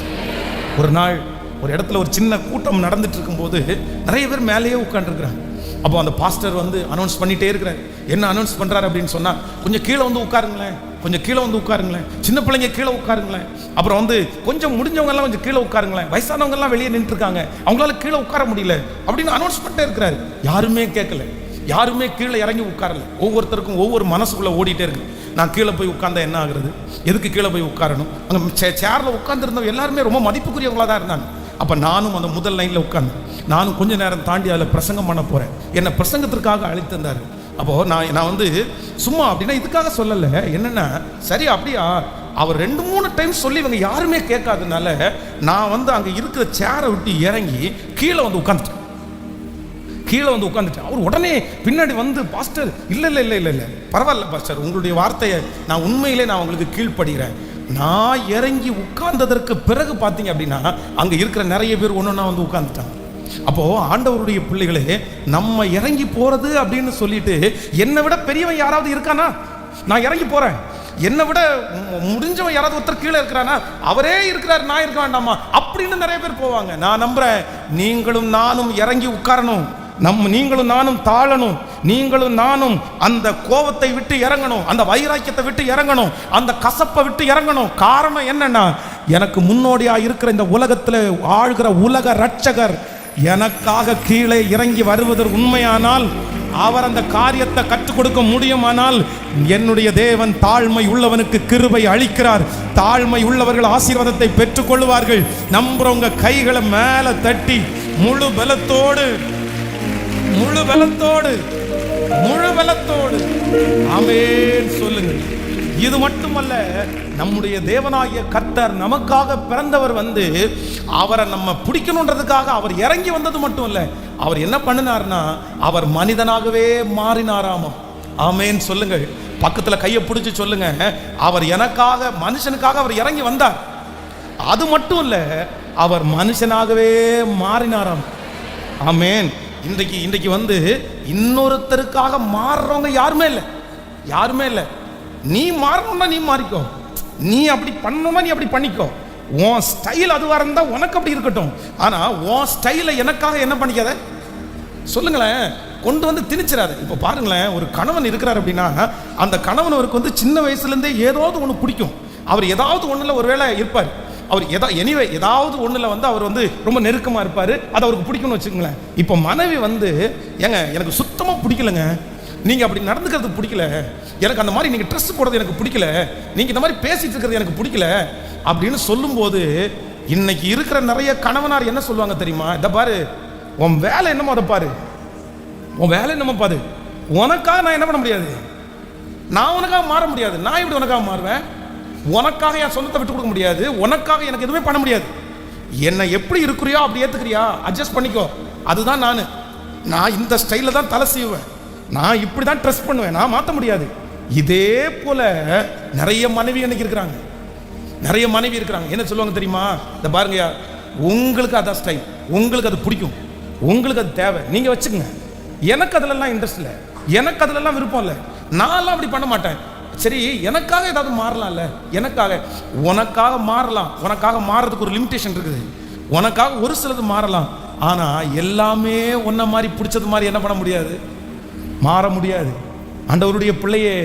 ஒரு நாள் ஒரு இடத்துல ஒரு சின்ன கூட்டம் நடந்துட்டு இருக்கும்போது நிறைய பேர் மேலேயே உட்காந்துருக்குறாங்க. அப்போ அந்த பாஸ்டர் வந்து அனௌன்ஸ் பண்ணிட்டே இருக்கிறார். என்ன அனௌன்ஸ் பண்றாரு அப்படின்னு சொன்னா, கொஞ்சம் கீழே வந்து உட்காருங்களேன், கொஞ்சம் கீழே வந்து உட்காருங்களேன், சின்ன பிள்ளைங்க கீழே உட்காருங்களேன், அப்புறம் வந்து கொஞ்சம் முடிஞ்சவங்க எல்லாம் கொஞ்சம் கீழே உட்காருங்களேன், வயசானவங்க எல்லாம் வெளியே நின்று இருக்காங்க, அவங்களால கீழே உட்கார முடியல அப்படின்னு அனௌன்ஸ் பண்ணிட்டே இருக்கிறாரு. யாருமே கேட்கல, யாருமே கீழே இறங்கி உட்காரல. ஒவ்வொருத்தருக்கும் ஒவ்வொரு மனசுக்குள்ள ஓடிட்டே இருக்கு, நான் கீழே போய் உட்கார்ந்தா என்ன ஆகுறது, எதுக்கு கீழே போய் உட்காரணும். அங்கே சேர்ல உட்கார்ந்துருந்தவங்க எல்லாருமே ரொம்ப மதிப்புக்குரியவங்களா தான் இருந்தாங்க. அப்போ நானும் அந்த முதல் லைனில் உட்கார்ந்தேன். நானும் கொஞ்சம் நேரம் தாண்டி அதில் பிரசங்கம் பண்ண போகிறேன். என்னை பிரசங்கத்திற்காக அழைத்திருந்தார். அப்போது நான் வந்து சும்மா அப்படின்னா இதுக்காக சொல்லலை, என்னென்னா சரி அப்படியா அவர் 2-3 டைம் சொல்லி இவங்க யாருமே கேட்காதனால நான் வந்து அங்கே இருக்கிற சேரை விட்டு இறங்கி கீழே வந்து உட்காந்துட்டேன். அவர் உடனே பின்னாடி வந்து பாஸ்டர் இல்லை பரவாயில்ல பாஸ்டர், உங்களுடைய வார்த்தையை நான் உண்மையிலே நான் உங்களுக்கு கீழ்ப்படுகிறேன். நான் இறங்கி உட்கார்ந்ததற்கு பிறகு பார்த்தீங்க அப்படின்னா அங்கே இருக்கிற நிறைய பேர் ஒன்றா வந்து உட்கார்ந்துட்டாங்க. அப்போ ஆண்டவருடைய பிள்ளைகளே, நம்ம இறங்கி போறது அப்படின்னு சொல்லிட்டு என்னை விட பெரியவன் யாராவது இருக்கானா? நான் இறங்கி போறேன், என்னை விட முடிஞ்சவன் யாராவது ஒருத்தர் கீழே இருக்கிறானா? அவரே இருக்கிறார், நான் இருக்க வேண்டாமா அப்படின்னு நிறைய பேர் போவாங்க. நான் நம்புறேன் நீங்களும் நானும் இறங்கி உட்காரணும், நீங்களும் நானும் தாழணும், நீங்களும் நானும் அந்த கோபத்தை விட்டு இறங்கணும், அந்த வைராக்கியத்தை விட்டு இறங்கணும், அந்த கசப்பை விட்டு இறங்கணும். காரணம் என்னன்னா, எனக்கு முன்னோடியா இருக்கிற இந்த உலகத்தில் ஆழ்கிற உலக ரட்சகர் எனக்காக கீழே இறங்கி வருவதற்கு உண்மையானால், அவர் அந்த காரியத்தை கற்றுக் கொடுக்க முடியுமானால், என்னுடைய தேவன் தாழ்மை உள்ளவனுக்கு கிருபை அளிக்கிறார். தாழ்மை உள்ளவர்கள் ஆசீர்வாதத்தை பெற்றுக் கொள்வார்கள். நம்புறவங்க கைகளை மேல தட்டி முழு பலத்தோடு ஆமென் சொல்லுங்க. இது மட்டுமல்ல, நம்முடைய தேவனாகிய கர்த்தர் நமக்காக பிறந்தவர் வந்து அவரை நம்ம பிடிக்கணுன்றதுக்காக அவர் இறங்கி வந்தது மட்டும் இல்லை, அவர் என்ன பண்ணினார்னா அவர் மனிதனாகவே மாறினாராமா. ஆமென் சொல்லுங்க. பக்கத்துல கையை பிடிச்சு சொல்லுங்க, அவர் எனக்காக மனுஷனுக்காக அவர் இறங்கி வந்தார். அது மட்டும் இல்ல, அவர் மனுஷனாகவே மாறினாராம். ஆமென். இன்றைக்கு வந்து இன்னொருத்தருக்காக மாறுறவங்க யாருமே இல்லை. நீ மாறணும்னா நீ மாறிக்கோ, நீ அப்படி பண்ணணும்னா நீ அப்படி பண்ணிக்கோ, உன் ஸ்டைல் அதுவா இருந்தா உனக்கு அப்படி இருக்கட்டும். ஆனா உன் ஸ்டைலை எனக்காக என்ன பண்ணிக்காத சொல்லுங்களேன், கொண்டு வந்து திணிச்சிடாது. இப்போ பாருங்களேன், ஒரு கணவன் இருக்கிறார் அப்படின்னா அந்த கணவனுக்கு வந்து சின்ன வயசுலேருந்தே ஏதாவது ஒன்று பிடிக்கும். அவர் ஏதாவது ஒன்றில் ஒரு வேளை இருப்பார், அவர் ஏதாவது ஒன்றில் வந்து அவர் வந்து ரொம்ப நெருக்கமாக இருப்பார், அது அவருக்கு பிடிக்கும்னு வச்சுக்கோங்களேன். இப்போ மனைவி வந்து ஏங்க எனக்கு சுத்தமாக பிடிக்கலங்க, நீங்க அப்படி நடந்துக்கிறது பிடிக்கல, எனக்கு அந்த மாதிரி நீங்க ட்ரெஸ் போடுறது எனக்கு பிடிக்கல, நீங்க இந்த மாதிரி பேசிட்டு இருக்கிறது எனக்கு பிடிக்கல அப்படின்னு சொல்லும்போது, இன்னைக்கு இருக்கிற நிறைய கணவனார் என்ன சொல்லுவாங்க தெரியுமா? இத பாரு, உன் வேலை என்னமோ அதை பாரு, உன் வேலை என்னமோ பாரு, உனக்காக நான் என்ன பண்ண முடியாது, நான் உனக்காக மாற முடியாது, நான் எப்படி உனக்காக மாறுவேன், உனக்காக என் சொந்தத்தை விட்டு கொடுக்க முடியாது, உனக்காக எனக்கு எதுவுமே பண்ண முடியாது, என்ன எப்படி இருக்கிறியோ அப்படி ஏத்துக்கிறியா, அட்ஜஸ்ட் பண்ணிக்கோ, அதுதான் நான் இந்த ஸ்டைலில் தான் தலை செய்வேன், நான் இப்படி தான் ட்ரெஸ் பண்ணுவேன், நான் மாற்ற முடியாது. இதே போல நிறைய மனைவி இன்னைக்கு இருக்கிறாங்க, நிறைய மனைவி இருக்கிறாங்க. என்ன சொல்லுவாங்க தெரியுமா? இந்த பாருங்க, உங்களுக்கு அதான் ஸ்டைல், உங்களுக்கு அது பிடிக்கும், உங்களுக்கு அது தேவை, நீங்க வச்சுக்கோங்க, எனக்கு அதுலலாம் இன்ட்ரெஸ்ட் இல்லை, எனக்கு அதுலலாம் விருப்பம் இல்லை, நான்லாம் அப்படி பண்ண மாட்டேன். சரி, எனக்காக ஏதாவது மாறலாம்ல, எனக்காக உனக்காக மாறலாம், உனக்காக மாறதுக்கு ஒரு லிமிடேஷன் இருக்குது, உனக்காக ஒரு சிலது மாறலாம், ஆனா எல்லாமே உன்ன மாதிரி பிடிச்சது மாதிரி என்ன பண்ண முடியாது, மாற முடியாது. ஆண்டவருடைய பிள்ளையே,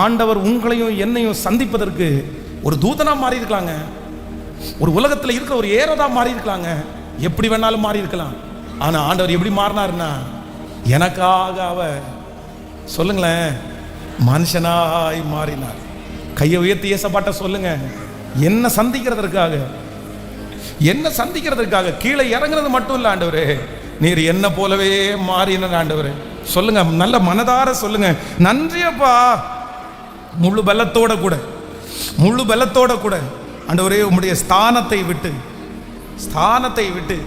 ஆண்டவர் உங்களையும் என்னையும் சந்திப்பதற்கு ஒரு தூதனா மாறி இருக்கலாங்க, ஒரு உலகத்தில் இருக்கிற ஒரு ஏரோதா மாறி இருக்கலாங்க, எப்படி வேணாலும் மாறி இருக்கலாம். ஆனா ஆண்டவர் எப்படி மாறினார்னா, எனக்காக அவர் சொல்லுங்களேன் மனுஷனாய் மாறினார். கையை உயர்த்தி ஏசப்பாட்ட சொல்லுங்க, என்ன சந்திக்கிறதற்காக, என்ன சந்திக்கிறதற்காக கீழே இறங்குறது மட்டும் இல்லை ஆண்டவரே, நீர் என்ன போலவே மாறின ஆண்டவரே. சொல்லுங்க, நல்ல மனதார சொல்லுங்க, நன்றியப்பா. முழு பலத்தோட கூட, முழு பலத்தோட கூட ஆண்டவரே, உம்முடைய ஸ்தானத்தை விட்டு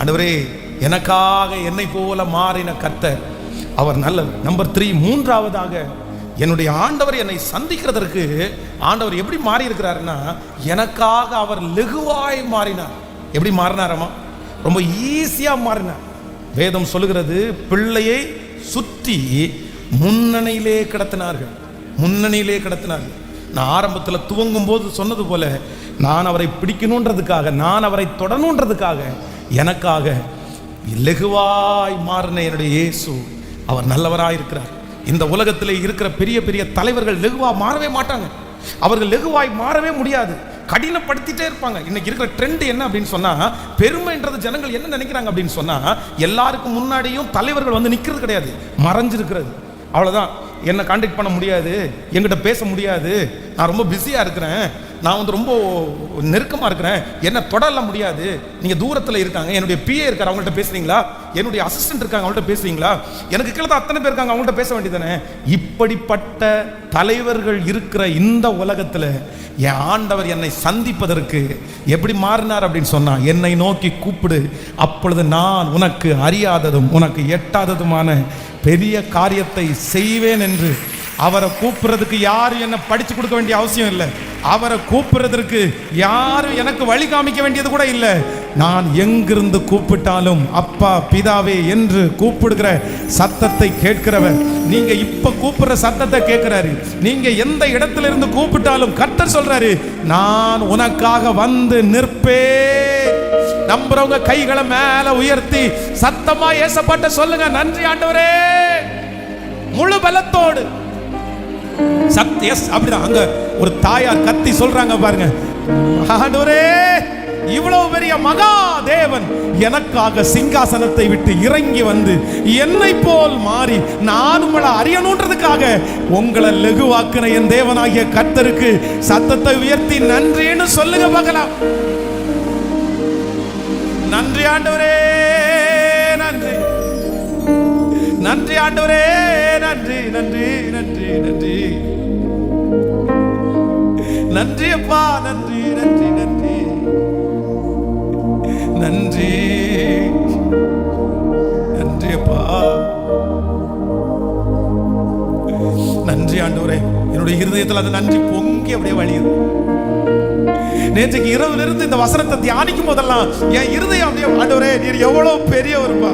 ஆண்டவரே, எனக்காக என்னை போல மாறின கர்த்தர் அவர் நல்லவர். நம்பர் 3, மூன்றாவதாக, என்னுடைய ஆண்டவர் என்னை சந்திக்கிறதற்கு ஆண்டவர் எப்படி மாறி இருக்கிறாருன்னா, எனக்காக அவர் லெகுவாய் மாறினார். எப்படி மாறினாரமா? ரொம்ப ஈஸியா மாறினார். வேதம் சொல்லுகிறது, பிள்ளையை சுற்றி முன்னணியிலே கிடத்தினார்கள். நான் ஆரம்பத்தில் துவங்கும் போது சொன்னது போல, நான் அவரை பிடிக்கணுன்றதுக்காக, நான் அவரை தொடணுன்றதுக்காக, எனக்காக லெகுவாய் மாறின என்னுடைய இயேசு அவர் நல்லவராய் இருக்கிறார். இந்த உலகத்திலே இருக்கிற பெரிய பெரிய தலைவர்கள் லெகுவா மாறவே மாட்டாங்க, அவர்கள் லெகுவாய் மாறவே முடியாது, கடினப்படுத்திட்டே இருப்பாங்க. இன்னைக்கு இருக்கிற ட்ரெண்ட் என்ன அப்படின்னு சொன்னா, பெருமைன்றது ஜனங்கள் என்ன நினைக்கிறாங்க அப்படின்னு சொன்னா, எல்லாருக்கும் முன்னாடியும் தலைவர்கள் வந்து நிற்கிறது கிடையாது, மறைஞ்சிருக்கிறது. அவ்வளோதான், என்னை கான்டாக்ட் பண்ண முடியாது, என்கிட்ட பேச முடியாது, நான் ரொம்ப பிஸியாக இருக்கிறேன், நான் வந்து ரொம்ப நெருக்கமாக இருக்கிறேன், என்ன தொடரலாம் முடியாது, நீங்கள் தூரத்தில் இருக்காங்க, என்னுடைய பிஏ இருக்கார், அவங்கள்ட்ட பேசுறீங்களா, என்னுடைய அசிஸ்டன்ட் இருக்காங்க, அவங்கள்ட்ட பேசுறீங்களா, எனக்கு கீழே தான் அத்தனை பேர் இருக்காங்க, அவங்கள்ட்ட பேச வேண்டியதானே. இப்படிப்பட்ட தலைவர்கள் இருக்கிற இந்த உலகத்தில் என் ஆண்டவர் என்னை சந்திப்பதற்கு எப்படி மாறினார் அப்படின்னு சொன்னா, என்னை நோக்கி கூப்பிடு, அப்பொழுது நான் உனக்கு அறியாததும் உனக்கு எட்டாததுமான பெரிய காரியத்தை செய்வேன் என்று. அவரை கூப்பிடுறதுக்கு யாரும் என்ன படிச்சு கொடுக்க வேண்டிய அவசியம் இல்லை, அவரை கூப்பிடுறதற்கு யாரும் எனக்கு வழி காமிக்க வேண்டியது கூட இல்லை. நான் எங்கிருந்து கூப்பிட்டாலும் அப்பா பிதாவே என்று கூப்பிடுகிற சத்தத்தை கேட்கிறவர். நீங்க இப்ப கூப்பிடுற சத்தத்தை கேட்கிறாரு. நீங்க எந்த இடத்துல இருந்து கூப்பிட்டாலும் கர்த்தர் சொல்றாரு, நான் உனக்காக வந்து நிற்பேன். நம்புறவங்க கைகளை மேல உயர்த்தி சத்தமா ஏசப்பாட்ட சொல்லுங்க, நன்றி ஆண்டவரே. முழு பலத்தோடு அப்படிதான் அங்க ஒரு தாயார் கத்தி சொல்றாங்க பாருங்க, ஆண்டவரே, இவ்வளவு பெரிய மகா தேவன் எனக்காக சிங்காசனத்தை விட்டு இறங்கி வந்து என்னை போல் மாறி நான் உங்களை அறியணுன்றதுக்காக உங்களை லெகுவாக்குன என் தேவனாகிய கர்த்தருக்கு சத்தத்தை உயர்த்தி நன்றின்னு சொல்லுங்க பார்க்கலாம். நன்றி ஆண்டவரே, நன்றி நன்றி ஆண்டவரே, நன்றி நன்றி நன்றி நன்றி நன்றி அப்பா, நன்றி நன்றி நன்றி நன்றி நன்றி அப்பா, நன்றி ஆண்டவரே. என்னுடைய இருதயத்தில் அந்த நன்றி பொங்கி அப்படியே வழியுது. நேற்றைக்கு இரவுல இருந்து இந்த வசனத்தை தியானிக்கும் போதெல்லாம் என் இருதயம் அப்படியே, ஆண்டவரே நீர் எவ்வளவு பெரியவருப்பா,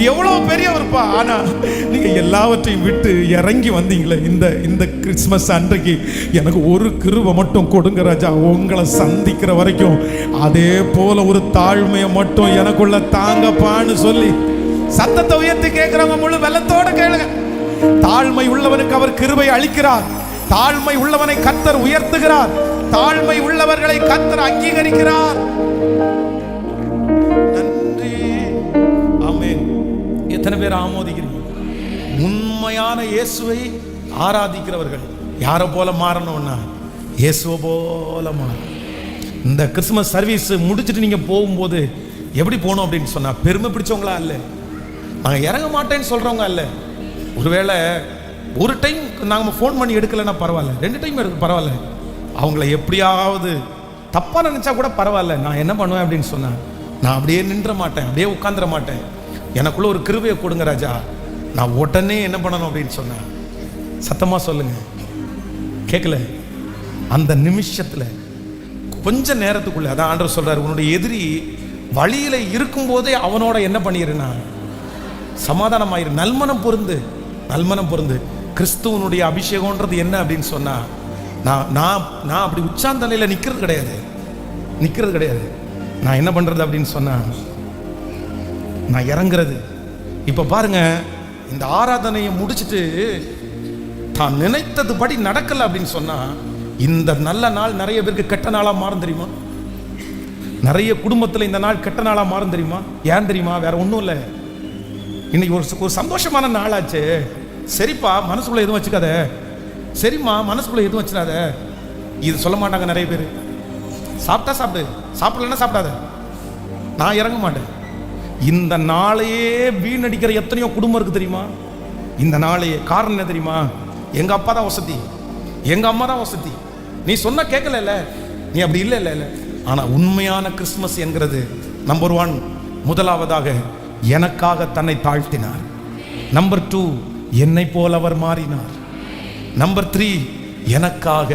எவ்வளவு பெரியவருப்பா. ஆனா நீங்க எல்லாவற்றையும் விட்டு இறங்கி வந்தீங்களே இந்த கிறிஸ்மஸ் அன்றைக்கு, எனக்கு ஒரு கிருபை மட்டும் கொடுங்க ராஜா, உங்களை சந்திக்கிற வரைக்கும் அதே போல ஒரு தாழ்மையை மட்டும் எனக்குள்ள தாங்கப்பான்னு சொல்லி சத்தத்தை உயர்த்தி கேட்கிறவங்க முழு வெள்ளத்தோட கேளுங்க. தாழ்மை உள்ளவனுக்கு அவர் கிருபை அளிக்கிறார், தாழ்மை உள்ளவனை கர்த்தர் உயர்த்துகிறார், தாழ்மை உள்ளவர்களை கர்த்தர் அங்கீகரிக்கிறார். நன்றி. ஆமென். எத்தனை பேர் ஆமோதிக்கிறீங்க? உண்மையான இயேசுவை ஆராதிக்கிறவர்கள் யாரை போல மாறணும்னா இயேசுவை போல மாறணும். இந்த கிறிஸ்துமஸ் சர்வீஸ் முடிச்சுட்டு நீங்க போகும்போது எப்படி போகணும் அப்படின்னு சொன்னா, பெருமை பிடிச்சவங்களா இல்லை, நாங்கள் இறங்க மாட்டேன்னு சொல்றவங்க இல்லை. ஒருவேளை ஒரு டைம் நாங்கள் ஃபோன் பண்ணி எடுக்கலைன்னா பரவாயில்ல, 2 டைம் எடுக்க பரவாயில்ல, அவங்கள எப்படியாவது தப்பா நினைச்சா கூட பரவாயில்ல. நான் என்ன பண்ணுவேன் அப்படின்னு சொன்னா, நான் அப்படியே நின்ற மாட்டேன், அப்படியே உட்காந்துட மாட்டேன். எனக்குள்ள ஒரு கிருபையை கொடுங்க ராஜா, நான் உடனே என்ன பண்ணணும் அப்படின்னு சொன்னேன். சத்தமா சொல்லுங்க, கேட்கல? அந்த நிமிஷத்துல கொஞ்ச நேரத்துக்குள்ள அதான் ஆண்டவர் சொல்றாரு, உன்னுடைய எதிரி வழியில இருக்கும் போதே அவனோட என்ன பண்ணிருனா சமாதானமாயிரு, நல்மனம் பொருந்து, நல்மனம் பொருந்து. கிறிஸ்துவனுடைய அபிஷேகம்ன்றது என்ன அப்படின்னு சொன்னா, நான் அப்படி உச்சாந்தலையில நிக்கிறது கிடையாது. நான் என்ன பண்றது அப்படின்னு சொன்னா, நான் இறங்குறது. இப்ப பாருங்க, இந்த ஆராதனையை முடிச்சுட்டு தான் நினைத்தது படி நடக்கல அப்படின்னு சொன்னா, இந்த நல்ல நாள் நிறைய பேருக்கு கெட்ட நாளா மாறும் தெரியுமா? நிறைய குடும்பத்துல இந்த நாள் கெட்ட நாளா மாறும் தெரியுமா? ஏன் தெரியுமா? வேற ஒண்ணும் இல்லை. இன்னைக்கு ஒரு சந்தோஷமான நாளாச்சு, சரிப்பா மனசுக்குள்ள எதுவும் வச்சுக்காத, சரிம்மா மனசுக்குள்ள எதுவும் வச்சிடாத, இது சொல்ல மாட்டாங்க நிறைய பேர். சாப்பிட்டா சாப்பிடு, சாப்பிடலன்னா சாப்பிடாத, நான் இறங்க மாட்டேன். இந்த நாளையே வீணடிக்கிற எத்தனையோ குடும்பம் இருக்கு தெரியுமா? இந்த நாளையே. காரணம் என்ன தெரியுமா? எங்க அப்பா தான் வசதி, எங்க அம்மா தான் வசதி, நீ சொன்ன கேட்கல, நீ அப்படி இல்லை. ஆனா உண்மையான கிறிஸ்துமஸ் என்கிறது நம்பர் 1, முதலாவதாக எனக்காக தன்னை தாழ்த்தினார். நம்பர் 2, என்னை போல் அவர் மாறினார். நம்பர் 3, எனக்காக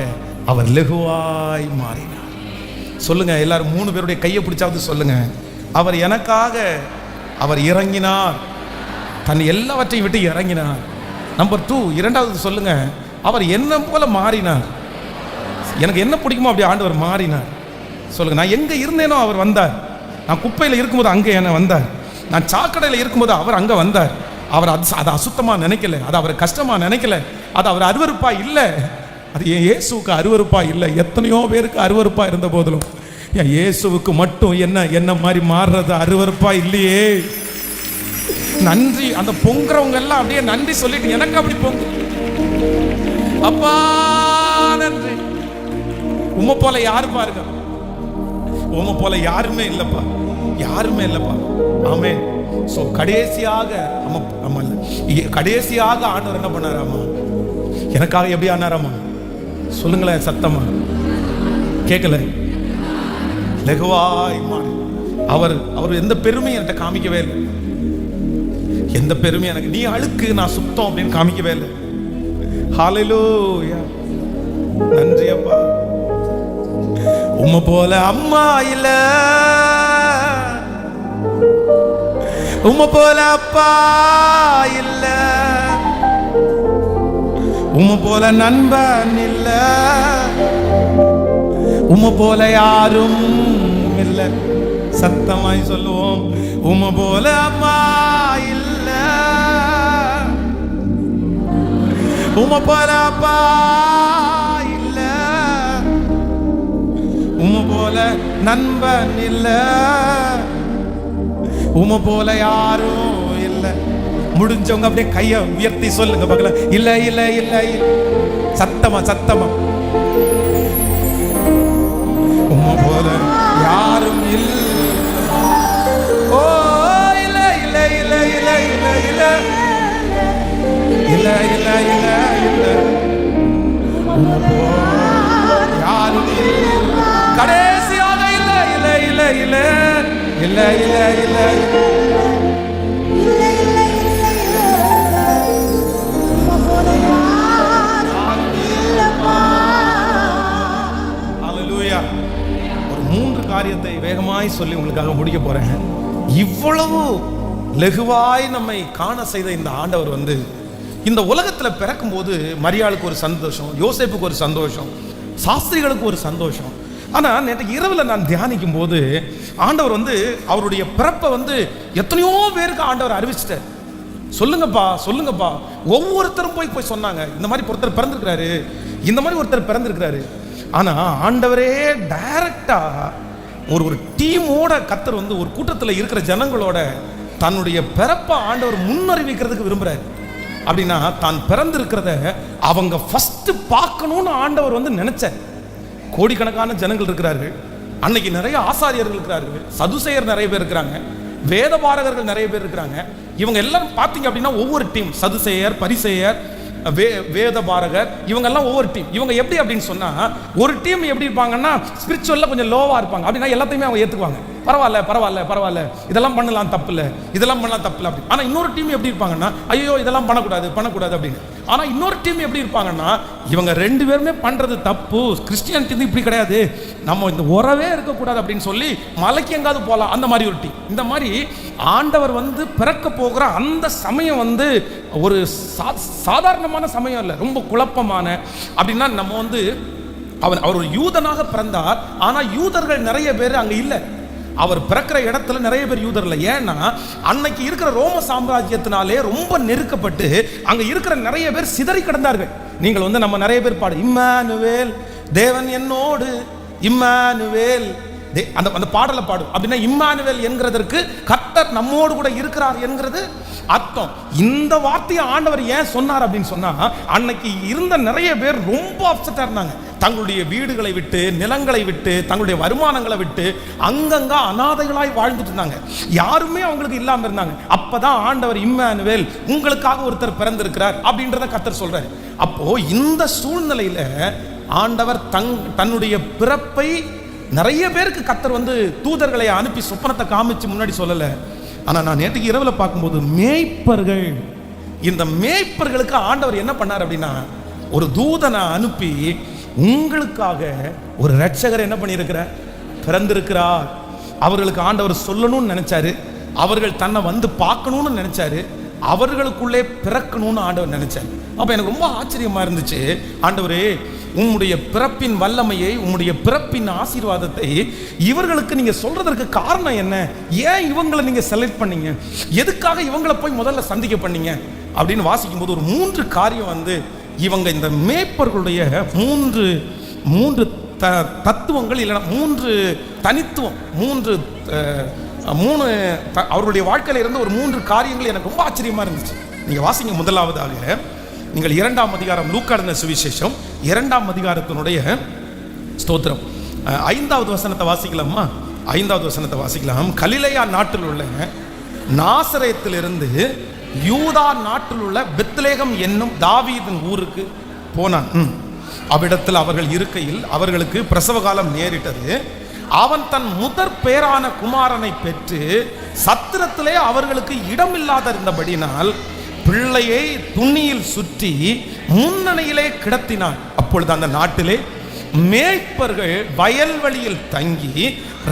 அவர் லெகுவாய் மாறினார். சொல்லுங்க எல்லாரும், 3 பேருடைய கையை பிடிச்சாவது சொல்லுங்க, அவர் எனக்காக அவர் இறங்கினார், தன் எல்லாவற்றையும் விட்டு இறங்கினார். நம்பர் 2, இரண்டாவது சொல்லுங்க, அவர் என்ன போல மாறினார். எனக்கு என்ன பிடிக்குமோ அப்படி ஆண்டவர் மாறினார். சொல்லுங்க, நான் எங்க இருந்தேனோ அவர் வந்தார். நான் குப்பையில் இருக்கும்போது அங்கே என்ன வந்தார். நான் சாக்கடையில் இருக்கும்போது அவர் அங்கே வந்தார். அவர் அதை அசுத்தமாக நினைக்கல, அது அவர் கஷ்டமாக நினைக்கல, அது அவர் அருவருப்பா இல்லை, அது என் இயேசுவுக்கு அருவருப்பா இல்லை. எத்தனையோ பேருக்கு அருவருப்பா இருந்த போதிலும் என் இயேசுவுக்கு மட்டும் என்ன மாதிரி மாறுறது அருவருப்பா இல்லையே. நன்றி. அந்த பொங்குறவங்க எல்லாம் அப்படியே நன்றி சொல்லிட்டு எனக்கு அப்படி பொங்கு, அப்பா நன்றி. உம்மை போல யாரு பாருங்க, உம்மை போல யாருமே இல்லப்பா, யாருமே இல்லப்பா. ஆமென். சோ கடைசியாக கடைசியாக ஆண்டவர் என்ன பண்ணாராமா? எனக்காக எப்படி ஆனாராமா? சொல்லுங்களேன் சத்தமா, கேட்கல? லெகுவாய் மாறி. அவர் எந்த பெருமையும் என்கிட்ட காமிக்கவே இல்லை, எந்த பெருமையும் எனக்கு நீ அழுக்கு நான் சுத்தம் அப்படின்னு காமிக்கவே இல்லை. ஹல்லேலூயா, நன்றி அப்பா. உம்மை போல அம்மா இல்ல, உம்மை போல அப்பா இல்ல, உம்மை போல நண்பன் இல்ல, உம்மை போல யாரும் இல்ல. சத்தமாய் சொல்லுவோம், உம்மை போல அம்மா இல்ல, உம்மை போல அப்பா இல்ல, உம்மை போல நண்பன் இல்ல, உம்மை போல யாரும் இல்ல. முடிஞ்சவங்க அப்படியே கையை உயர்த்தி சொல்லுங்க பார்க்கலாம். இல்ல இல்ல இல்ல, சத்தமா சத்தமா, உம்மை போல யாரும் இல்ல. ஓ இல்ல இல்ல இல்ல இல்ல இல்ல இல்ல இல்ல இல்ல இல்ல இல்ல, உம்மை போல யாரும் இல்ல. கடைசியாக இல்ல இல்ல இல்ல இல்ல இல்ல இல்ல இல்ல ஒரு 3 காரியத்தை வேகமாய் சொல்லி உங்களுக்காக முடிக்க போறேன். இவ்வளவு லெகுவாய் நம்மை காண செய்த இந்த ஆண்டவர் இந்த உலகத்துல பிறக்கும் போது மரியாளுக்கு ஒரு சந்தோஷம், யோசேப்புக்கு ஒரு சந்தோஷம், சாஸ்திரிகளுக்கு ஒரு சந்தோஷம். ஆனா நேற்று இரவுல நான் தியானிக்கும் போது ஆண்டவர் அவருடைய பிறப்பை எத்தனையோ பேருக்கு ஆண்டவர் அறிவிச்சிட்டார். சொல்லுங்கப்பா சொல்லுங்கப்பா, ஒவ்வொருத்தரும் போய் சொன்னாங்க, இந்த மாதிரி ஒருத்தர் பிறந்திருக்கிறாரு, இந்த மாதிரி ஒருத்தர் பிறந்திருக்கிறாரு. ஆனா ஆண்டவரே டைரக்டா ஒரு டீமோட கர்த்தர் ஒரு கூட்டத்தில் இருக்கிற ஜனங்களோட தன்னுடைய பிறப்பை ஆண்டவர் முன்னறிவிக்கிறதுக்கு விரும்புறாரு. அப்படின்னா தான் பிறந்திருக்கிறத அவங்க ஃபர்ஸ்ட் பார்க்கணும்னு ஆண்டவர் வந்து நினைச்சார். கோடிக்கணக்கான ஜனங்கள் இருக்கிறார்கள், அன்னைக்கு நிறைய ஆசாரியர்கள் இருக்கிறார்கள், சதுசேயர் நிறைய பேர் இருக்கிறாங்க, வேதபாரகர்கள் நிறைய பேர் இருக்கிறாங்க. இவங்க எல்லாரும் பார்த்தீங்க அப்படின்னா ஒவ்வொரு டீம், சதுசேயர், பரிசேயர், வேதபாரகர், இவங்க எல்லாம் ஒவ்வொரு டீம். இவங்க எப்படி அப்படின்னு சொன்னா, ஒரு டீம் எப்படி இருப்பாங்கன்னா ஸ்பிரிச்சுவல்ல கொஞ்சம் லோவா இருப்பாங்க. அப்படின்னா எல்லாத்தையுமே அவங்க ஏத்துக்குவாங்க, பரவாயில்ல பரவாயில்ல பரவாயில்ல, இதெல்லாம் பண்ணலாம் தப்பு இல்லை, இதெல்லாம் பண்ணலாம் தப்பு இல்லை அப்படி. ஆனால் இன்னொரு டீம் எப்படி இருப்பாங்கன்னா, ஐயோ இதெல்லாம் பண்ணக்கூடாது பண்ணக்கூடாது அப்படின்னு. ஆனால் இன்னொரு டீம் எப்படி இருப்பாங்கன்னா, இவங்க ரெண்டு பேருமே பண்றது தப்பு, கிறிஸ்டியானிட்டி இப்படி கிடையாது, நம்ம இந்த உறவே இருக்கக்கூடாது அப்படின்னு சொல்லி மலைக்கு எங்காவது போகலாம், அந்த மாதிரி ஒரு டீம். இந்த மாதிரி ஆண்டவர் வந்து பிறக்க போகிற அந்த சமயம் வந்து ஒரு சாதாரணமான சமயம் இல்லை, ரொம்ப குழப்பமான. அப்படின்னா நம்ம வந்து அவர் ஒரு யூதனாக பிறந்தார், ஆனால் யூதர்கள் நிறைய பேர் அங்கே இல்லை. அவர் பிறக்கிற இடத்துல நிறைய பேர் யூதர் இல்லை. ஏன்னா அன்னைக்கு இருக்கிற ரோம சாம்ராஜ்யத்தினாலே ரொம்ப நெருக்கப்பட்டு அங்க இருக்கிற நிறைய பேர் சிதறி கிடந்தார்கள். நீங்கள் வந்து நம்ம நிறைய பேர் பாடு, இம்மானுவேல் தேவன் என்னோடு, இம்மானுவேல் அந்த பாடலை பாடும். அப்படின்னா இம்மானுவேல் என்கிறதற்கு கர்த்தர் நம்மோடு கூட இருக்கிறார் என்கிறது அர்த்தம். இந்த வார்த்தையை ஆண்டவர் ஏன் சொன்னார் அப்படின்னு சொன்னா, அன்னைக்கு இருந்த நிறைய பேர் ரொம்ப அப்செட்டா இருந்தாங்க. தங்களுடைய வீடுகளை விட்டு, நிலங்களை விட்டு, தங்களுடைய வருமானங்களை விட்டு அங்கங்க அனாதைகளாய் வாழ்ந்துட்டு இருந்தாங்க. யாருமே அவங்களுக்கு இல்லாம இருந்தாங்க. அப்பதான் ஆண்டவர் இம்மானுவேல், உங்களுக்காக ஒருத்தர் பிறந்திருக்கிறார் அப்படின்றத கர்த்தர் சொல்றாரு. அப்போ இந்த சூழ்நிலையில ஆண்டவர் தன்னுடைய பிறப்பை நிறைய பேருக்கு கர்த்தர் வந்து தூதர்களை அனுப்பி சொப்பனத்தை காமிச்சு முன்னாடி சொல்லல. ஆனா நான் நேற்றுக்கு இரவுல பார்க்கும்போது மேய்ப்பர்கள், இந்த மேய்ப்பர்களுக்கு ஆண்டவர் என்ன பண்ணார் அப்படின்னா, ஒரு தூதனை அனுப்பி உங்களுக்காக ஒரு இரட்சகர் என்ன பண்ணியிருக்கிறார், பிறந்திருக்கிறார். அவர்களுக்கு ஆண்டவர் சொல்லணும்னு நினைச்சாரு, அவர்கள் தன்னை வந்து பார்க்கணும்னு நினைச்சாரு, அவர்களுக்குள்ளே பிறக்கணும்னு ஆண்டவர் நினைச்சார். அப்ப எனக்கு ரொம்ப ஆச்சரியமா இருந்துச்சு, ஆண்டவரே உம்முடைய பிறப்பின் வல்லமையை, உம்முடைய பிறப்பின் ஆசீர்வாதத்தை இவர்களுக்கு நீங்க சொல்றதற்கு காரணம் என்ன? ஏன் இவங்களை நீங்க செலக்ட் பண்ணீங்க? எதுக்காக இவங்களை போய் முதல்ல சந்திக்க பண்ணீங்க அப்படின்னு வாசிக்கும் போது ஒரு 3 காரியம் வந்து இவங்க இந்த மேய்ப்பர்களுடைய மூன்று தத்துவங்கள், இல்லைன்னா 3 தனித்துவம், 3 அவருடைய வாழ்க்கையில இருந்த ஒரு 3 காரியங்கள் எனக்கு ரொம்ப ஆச்சரியமா இருந்துச்சு. நீங்க வாசிங்க. முதலாவதாக நீங்கள் 2ஆம் அதிகாரம், லூக்கா எழுதின சுவிசேஷம் 2ஆம் அதிகாரத்தினுடைய ஸ்தோத்திரம் 5வது வசனத்தை வாசிக்கலாமா? 5வது வசனத்தை வாசிக்கலாம். கலிலேயா நாட்டில் உள்ள நாசரேத்திலிருந்து யூதா நாட்டில் உள்ள பெத்லேகம் என்னும் தாவீதின் ஊருக்கு போனான். அவ்விடத்தில் அவர்கள் இருக்கையில் அவர்களுக்கு பிரசவ காலம் நேரிட்டது. அவன் தன் முதற் பேரான குமாரனை பெற்று சத்திரத்திலே அவர்களுக்கு இடமில்லாத இருந்தபடினால் பிள்ளையை துணியில் சுற்றி முன்னணியிலே கிடத்தினான். அப்பொழுது அந்த நாட்டிலே மேய்ப்பர்கள் வயல்வெளியில் தங்கி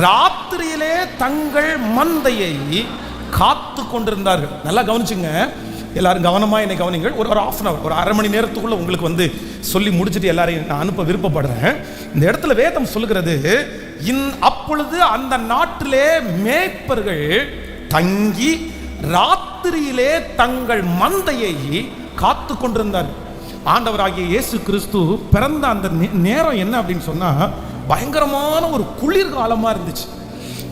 ராத்திரியிலே தங்கள் மந்தையை காத்து கொண்டிருந்தார்கள். நல்லா கவனிச்சுங்க, எல்லாரும் கவனமா என்னை கவனிங்கள். ஒரு ½ மணி நேரம், ஒரு அரை மணி நேரத்துக்குள்ள உங்களுக்கு வந்து சொல்லி முடிச்சுட்டு எல்லாரையும் நான் அனுப்ப விருப்பப்படுறேன். இந்த இடத்துல வேதம் சொல்லுகிறது, அப்பொழுது அந்த நாட்டிலே மேய்ப்பர்கள் தங்கி ராத்திரியிலே தங்கள் மந்தையை காத்து கொண்டிருந்தார்கள். ஆண்டவராகிய இயேசு கிறிஸ்து பிறந்த அந்த நேரம் என்ன அப்படின்னு சொன்னா, பயங்கரமான ஒரு குளிர்காலமா இருந்துச்சு.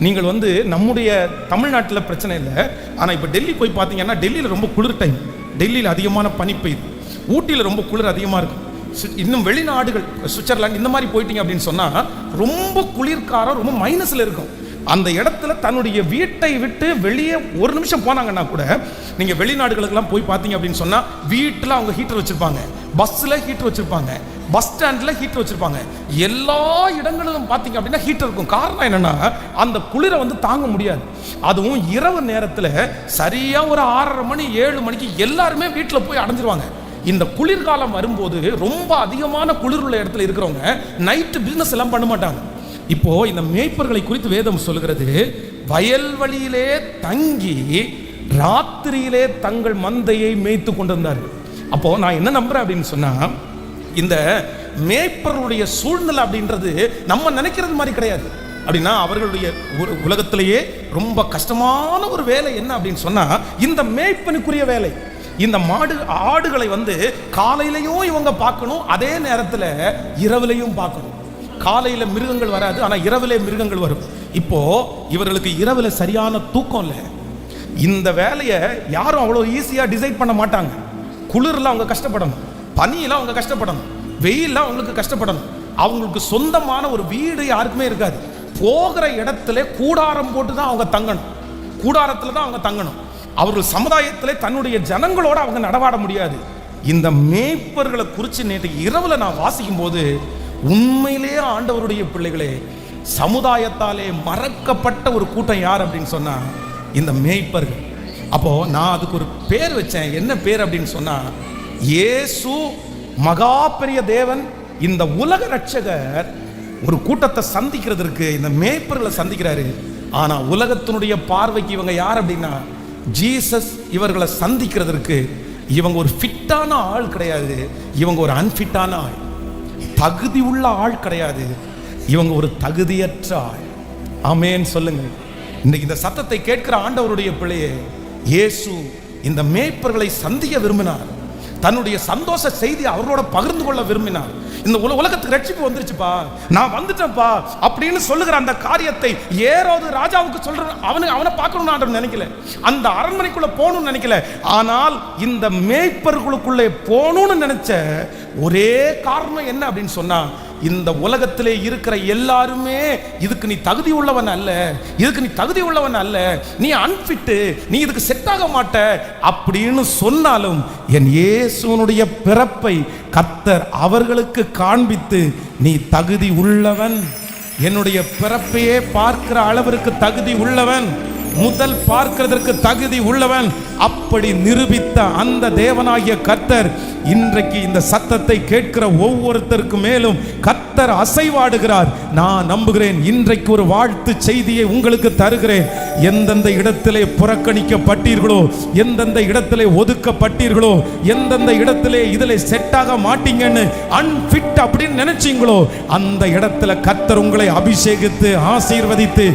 நீங்கள் வந்து நம்முடைய தமிழ்நாட்டில் பிரச்சனை இல்லை, ஆனால் இப்போ டெல்லி போய் பார்த்தீங்கன்னா டெல்லியில் ரொம்ப குளிர் டைம், டெல்லியில் அதிகமான பனி பெய்யுது, ஊட்டியில் ரொம்ப குளிர் அதிகமாக இருக்கும். இன்னும் வெளிநாடுகள் சுவிட்சர்லாந்து இந்த மாதிரி போயிட்டீங்க அப்படின்னு சொன்னால் ரொம்ப குளிர்காரம், ரொம்ப மைனஸில் இருக்கும். அந்த இடத்துல தன்னுடைய வீட்டை விட்டு வெளியே ஒரு நிமிஷம் போனாங்கன்னா கூட, நீங்கள் வெளிநாடுகளுக்கெல்லாம் போய் பார்த்தீங்க அப்படின்னு சொன்னால் வீட்டில் அவங்க ஹீட்டர் வச்சுருப்பாங்க, பஸ்ஸில் ஹீட்டர் வச்சுருப்பாங்க, பஸ் ஸ்டாண்டில் ஹீட்டர் வச்சுருப்பாங்க, எல்லா இடங்களிலும் பார்த்தீங்க அப்படின்னா ஹீட்டர் இருக்கும். காரணம் என்னென்னா, அந்த குளிரை வந்து தாங்க முடியாது. அதுவும் இரவு நேரத்தில் சரியாக ஒரு 6:30 மணி 7 மணிக்கு எல்லாருமே வீட்டில் போய் அடைஞ்சிருவாங்க. இந்த குளிர்காலம் வரும்போது ரொம்ப அதிகமான குளிர் உள்ள இடத்துல இருக்கிறவங்க நைட்டு பிஸ்னஸ் எல்லாம் பண்ண மாட்டாங்க. இப்போ இந்த மேய்ப்பர்களை குறித்து வேதம் சொல்கிறது, வயல்வெளியிலே தங்கி ராத்திரியிலே தங்கள் மந்தையை மேய்த்து கொண்டிருந்தார்கள். அப்போ நான் என்ன நம்புறேன் அப்படின்னு சொன்னா, இந்த மேய்ப்பர்களுடைய சூழ்நிலை அப்படின்றது நம்ம நினைக்கிறது மாதிரி கிடையாது. அப்படின்னா அவர்களுடைய உலகத்திலேயே ரொம்ப கஷ்டமான ஒரு வேலை என்ன அப்படின்னு சொன்னா, இந்த மேய்ப்பனுக்குரிய வேலை. இந்த ஆடுகளை வந்து காலையிலையும் இவங்க பார்க்கணும், அதே நேரத்தில் இரவிலையும் பார்க்கணும். காலையில மிருகங்கள் வராது, ஆனா இரவிலே மிருகங்கள் வரும். இப்போ இவர்களுக்கு இரவுல சரியான தூக்கம் இல்லை. இந்த வேலையை யாரும் அவ்வளோ ஈஸியா டிசைட் பண்ண மாட்டாங்க. குளிர்ல அவங்க கஷ்டப்படணும், பனியில அவங்க கஷ்டப்படணும், வெயில்ல அவங்களுக்கு கஷ்டப்படணும். அவங்களுக்கு சொந்தமான ஒரு வீடு யாருக்குமே இருக்காது. போகிற இடத்துல கூடாரம் போட்டு தான் அவங்க தங்கணும், கூடாரத்துல தான் அவங்க தங்கணும். அவர்கள் சமுதாயத்திலே தன்னுடைய ஜனங்களோட அவங்க நடவாட முடியாது. இந்த மேய்ப்பர்களை குறித்து நேற்று இரவுல நான் வாசிக்கும் போது உண்மையிலேயே ஆண்டவருடைய பிள்ளைகளே, சமுதாயத்தாலே மறக்கப்பட்ட ஒரு கூட்டம் யார் அப்படின்னு சொன்னா இந்த மேய்ப்பர்கள். அப்போ நான் அதுக்கு ஒரு பேர் வச்சேன். என்ன பேர் அப்படின்னு சொன்னா, இயேசு மகா பெரிய தேவன், இந்த உலக ரட்சகர் ஒரு கூட்டத்தை சந்திக்கிறதுக்கு இந்த மேய்ப்பர்களை சந்திக்கிறாரு. ஆனா உலகத்தினுடைய பார்வைக்கு இவங்க யார் அப்படின்னா, ஜீசஸ் இவர்களை சந்திக்கிறதுக்கு இவங்க ஒரு ஃபிட்டான ஆள் கிடையாது, இவங்க ஒரு அன்ஃபிட்டான ஆள். தகுதி உள்ள ஆள் கிடையாது, இவங்க ஒரு தகுதியற்ற ஆள். ஆமென் சொல்லுங்க. இன்னைக்கு இந்த சத்தத்தை கேட்கிற ஆண்டவருடைய பிள்ளையே, இயேசு இந்த மேய்ப்பர்களை சந்திக்க விரும்பினார். தன்னுடைய சந்தோஷ செய்தி அவரோட பகிர்ந்து கொள்ள விரும்பினார். இந்த உலகத்துக்கு ரட்சிப்பு வந்துருச்சுப்பா, நான் வந்துட்டேன்ப்பா அப்படின்னு சொல்லுகிற அந்த காரியத்தை ஏரோது ராஜாவுக்கு சொல்ற அவனை பார்க்கணும்னு ஆண்டவர் நினைக்கல, அந்த அரண்மனைக்குள்ள போகணும்னு நினைக்கல. ஆனால் இந்த மேய்ப்பர்களுக்குள்ளே போகணும்னு நினைச்ச ஒரே காரணம் என்ன அப்படின்னு சொன்னா, இந்த உலகத்திலே இருக்கிற எல்லாருமே இதுக்கு நீ தகுதி உள்ளவன் அல்ல, இதுக்கு நீ தகுதி உள்ளவன் அல்ல, நீ அன்ஃபிட்டு, நீ இதுக்கு செட் ஆக மாட்ட அப்படின்னு சொன்னாலும் என் இயேசுனுடைய பிறப்பை கர்த்தர் அவர்களுக்கு காண்பித்து, நீ தகுதி உள்ளவன், என்னுடைய பிறப்பையே பார்க்கிற அளவிற்கு தகுதி உள்ளவன், முதல் பார்க்கிறதற்கு தகுதி உள்ளவன், அப்படி நிரூபித்த அந்த தேவனாகிய கர்த்தர் இன்றைக்கு இந்த சத்தத்தை கேட்கிற ஒவ்வொருத்தருக்கு மேலும் கர்த்தர் அசைவாடுகிறார். நான் நம்புகிறேன். இன்றைக்கு ஒரு வாழ்த்து செய்தியை உங்களுக்கு தருகிறேன். எந்தெந்த இடத்திலே புறக்கணிக்கப்பட்டீர்களோ, எந்தெந்த இடத்திலே ஒதுக்கப்பட்டீர்களோ, எந்தெந்த இடத்திலே இதில் செட்டாக மாட்டீங்கன்னு அன்ஃபிட் அப்படின்னு நினைச்சீங்களோ, அந்த இடத்துல கர்த்தர் உங்களை அபிஷேகித்து ஆசீர்வதித்து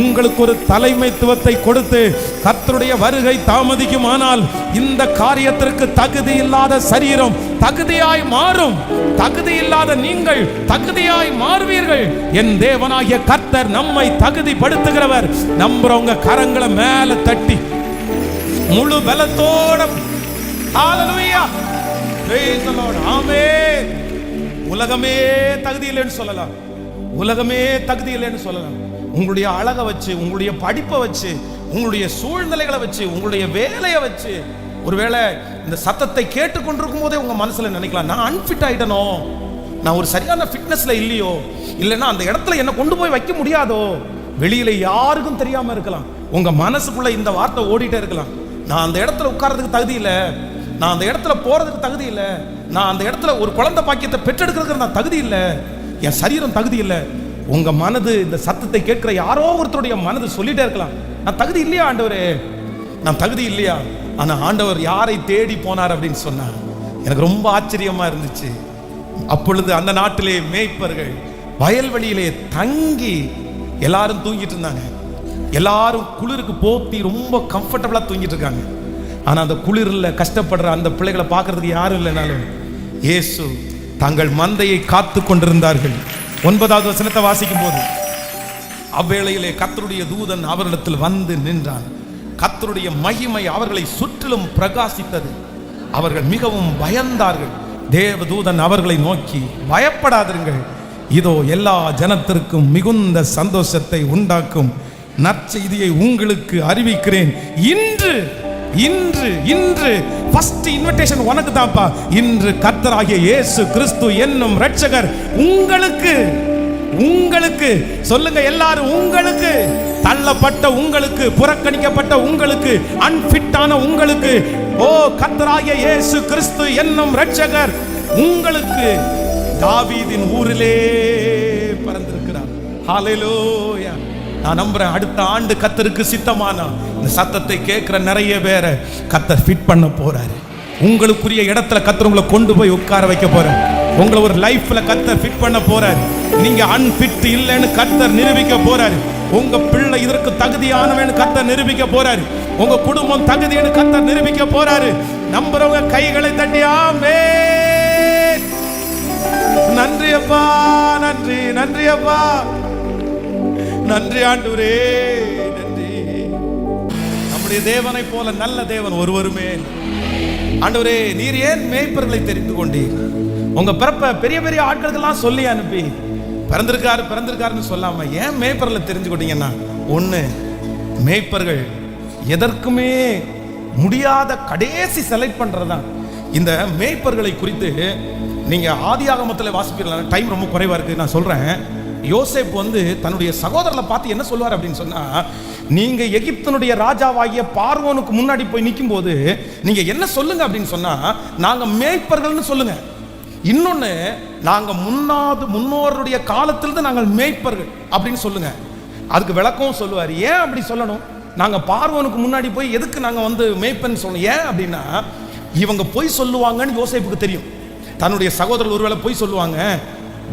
உங்களுக்கு ஒரு தலைமைத்துவத்தை கொடுத்து, கர்த்தருடைய வருகை தாமதிக்குமானால் இந்த காரியத்திற்கு தகுதி இல்லாத சரீரம் தகுதியாய் மாறும். தகுதி இல்லாத நீங்கள் தகுதியாய் மாறுவீர்கள். என் தேவனாகிய கர்த்தர் நம்மை தகுதிப்படுத்துகிறவர். நம்புறவங்க கரங்களை மேல தட்டி முழு பலத்தோட ஹalleluya praise the Lord ஆமென். உலகமே தகுதி இல்லைன்னு சொல்லலாம், உலகமே தகுதி இல்லைன்னு சொல்லலாம். உங்களுடைய அழகை வச்சு, உங்களுடைய படிப்பை வச்சு, உங்களுடைய சூழ்நிலைகளை வச்சு, உங்களுடைய வேலையை வச்சு, ஒருவேளை இந்த சத்தத்தை கேட்டுக்கொண்டிருக்கும் போதே உங்க மனசுல நினைக்கலாம், நான் அன்ஃபிட் ஆயிட்டனோ, நான் ஒரு சரியான ஃபிட்னஸ்ல இல்லையோ, இல்லைன்னா அந்த இடத்துல என்ன கொண்டு போய் வைக்க முடியாதோ. வெளியில யாருக்கும் தெரியாம இருக்கலாம், உங்க மனசுக்குள்ள இந்த வார்த்தை ஓடிட்டே இருக்கலாம், நான் அந்த இடத்துல உட்கார்றதுக்கு தகுதி இல்லை, நான் அந்த இடத்துல போறதுக்கு தகுதி இல்லை, நான் அந்த இடத்துல ஒரு குழந்தை பாக்கியத்தை பெற்றெடுக்கிறதுக்கு நான் தகுதி இல்லை, என் சரீரம் தகுதி இல்லை. உங்க மனது இந்த சத்தத்தை கேட்கிற யாரோ ஒருத்தருடைய மனது சொல்லிட்டே இருக்கலாம், நான் தகுதி இல்லையா ஆண்டவரே, நான் தகுதி இல்லையா. ஆனா ஆண்டவர் யாரை தேடி போனார் அப்படின்னு சொன்னா எனக்கு ரொம்ப ஆச்சரியமா இருந்துச்சு. அப்பொழுது அந்த நாட்டிலே மேய்ப்பர்கள் வயல்வெளியிலே தங்கி எல்லாரும் தூங்கிட்டு இருந்தாங்க. எல்லாரும் குளிருக்கு போத்தி ரொம்ப கம்ஃபர்டபுளா தூங்கிட்டு இருக்காங்க. ஆனா அந்த குளிரில் கஷ்டப்படுற அந்த பிள்ளைகளை பார்க்கறதுக்கு யாரும் இல்லைனாலும் இயேசு தங்கள் மந்தையை காத்து கொண்டிருந்தார்கள். 9வது வசனத்தை வாசிக்கும் போது, அவ்வேளையிலே கர்த்தருடைய தூதன் அவர்களிடத்தில் வந்து நின்றான். கர்த்தருடைய மகிமை அவர்களை சுற்றிலும் பிரகாசித்தது. அவர்கள் மிகவும் பயந்தார்கள். தேவதூதன் அவர்களை நோக்கி, பயப்படாதிருங்கள், இதோ எல்லா ஜனத்திற்கும் மிகுந்த சந்தோஷத்தை உண்டாக்கும் நற்செய்தியை உங்களுக்கு அறிவிக்கிறேன். இன்று இன்று இன்று ஃபர்ஸ்ட் இன்விடேஷன் உனக்கு தான்ப்பா. இன்று கர்த்தராகிய இயேசு கிறிஸ்து என்னும் இரட்சகர் உங்களுக்கு, உங்களுக்கு சொல்லுங்க எல்லாரும், உங்களுக்கு, தள்ளப்பட்ட உங்களுக்கு, புறக்கணிக்கப்பட்ட உங்களுக்கு, அன்ஃபிட்டான உங்களுக்கு, ஓ கர்த்தராகிய இயேசு கிறிஸ்து என்னும் இரட்சகர் உங்களுக்கு தாவீதின் ஊரிலே பிறந்திருக்கிறார். ஹalleluya. நான் நம்புறேன் அடுத்த ஆண்டு கர்த்தருக்கு சித்தமானா இந்த சத்தத்தை கேட்கிற நிறைய பேரை கர்த்தர் ஃபிட் பண்ண போறாரு. உங்களுக்குரிய இடத்துல கர்த்தர் உங்களை கொண்டு போய் உட்கார வைக்க போறாரு. உங்களை ஒரு லைஃப்ல கர்த்தர் ஃபிட் பண்ண போறாரு. நீங்க அன்ஃபிட் இல்லைன்னு கர்த்தர் நிரூபிக்க போறாரு. உங்க பிள்ளை இதற்கு தகுதியானவன்னு கர்த்தர் நிரூபிக்க போறாரு. உங்க குடும்பம் தகுதின்னு கர்த்தர் நிரூபிக்க போறாரு. நம்புறவங்க கைகளை தட்டி ஆமென். நன்றி அப்பா, நன்றி, நன்றி அப்பா, நன்றி ஆண்டவரே, நன்றி. நம்ம நம்முடைய தேவனை போல நல்ல தேவன் ஒருவருமே. ஆண்டவரே, நீர் ஏன் மேய்ப்பர்களை தெரிந்து கொண்டீர்? உங்க பிறப்ப பெரிய பெரிய ஆட்களுக்கெல்லாம் சொல்லி அனுப்பி பிறந்திருக்காருன்னு சொல்லாம ஏன் மேய்ப்பர்களை தெரிஞ்சு கொண்டீங்கன்னா, ஒண்ணு, மேய்ப்பர்கள் எதற்குமே முடியாத கடைசி செலக்ட் பண்றதுதான். இந்த மேய்ப்பர்களை குறித்து நீங்க ஆதியாகமத்தில் வாசிப்பீர்கள். டைம் ரொம்ப குறைவா இருக்கு, நான் சொல்றேன். யோசேப்பு வந்து தன்னுடைய சகோதரரை பார்த்து என்ன சொல்வார் அப்படின்னு சொன்னா, நீங்க எகிப்தினுடைய ராஜாவாகிய பார்வோனுக்கு முன்னாடி போய் நிற்கும் போது நீங்க என்ன சொல்லுங்க அப்படின்னு சொன்னா, நாங்க மேய்ப்பர்கள்னு சொல்லுங்க. இன்னொன்னு, நாங்க முன்னோருடைய காலத்திலிருந்து நாங்கள் மேய்ப்பர்கள் அப்படின்னு சொல்லுங்க. அதுக்கு விளக்கம் சொல்லுவார். ஏன் அப்படி சொல்லணும்? நாங்க பார்வோனுக்கு முன்னாடி போய் எதுக்கு நாங்க வந்து மேய்ப்பன்னு சொல்லணும்? ஏன் அப்படின்னா, இவங்க பொய் சொல்லுவாங்கன்னு யோசேப்புக்கு தெரியும். தன்னுடைய சகோதரர் ஒருவேளை பொய் சொல்லுவாங்க.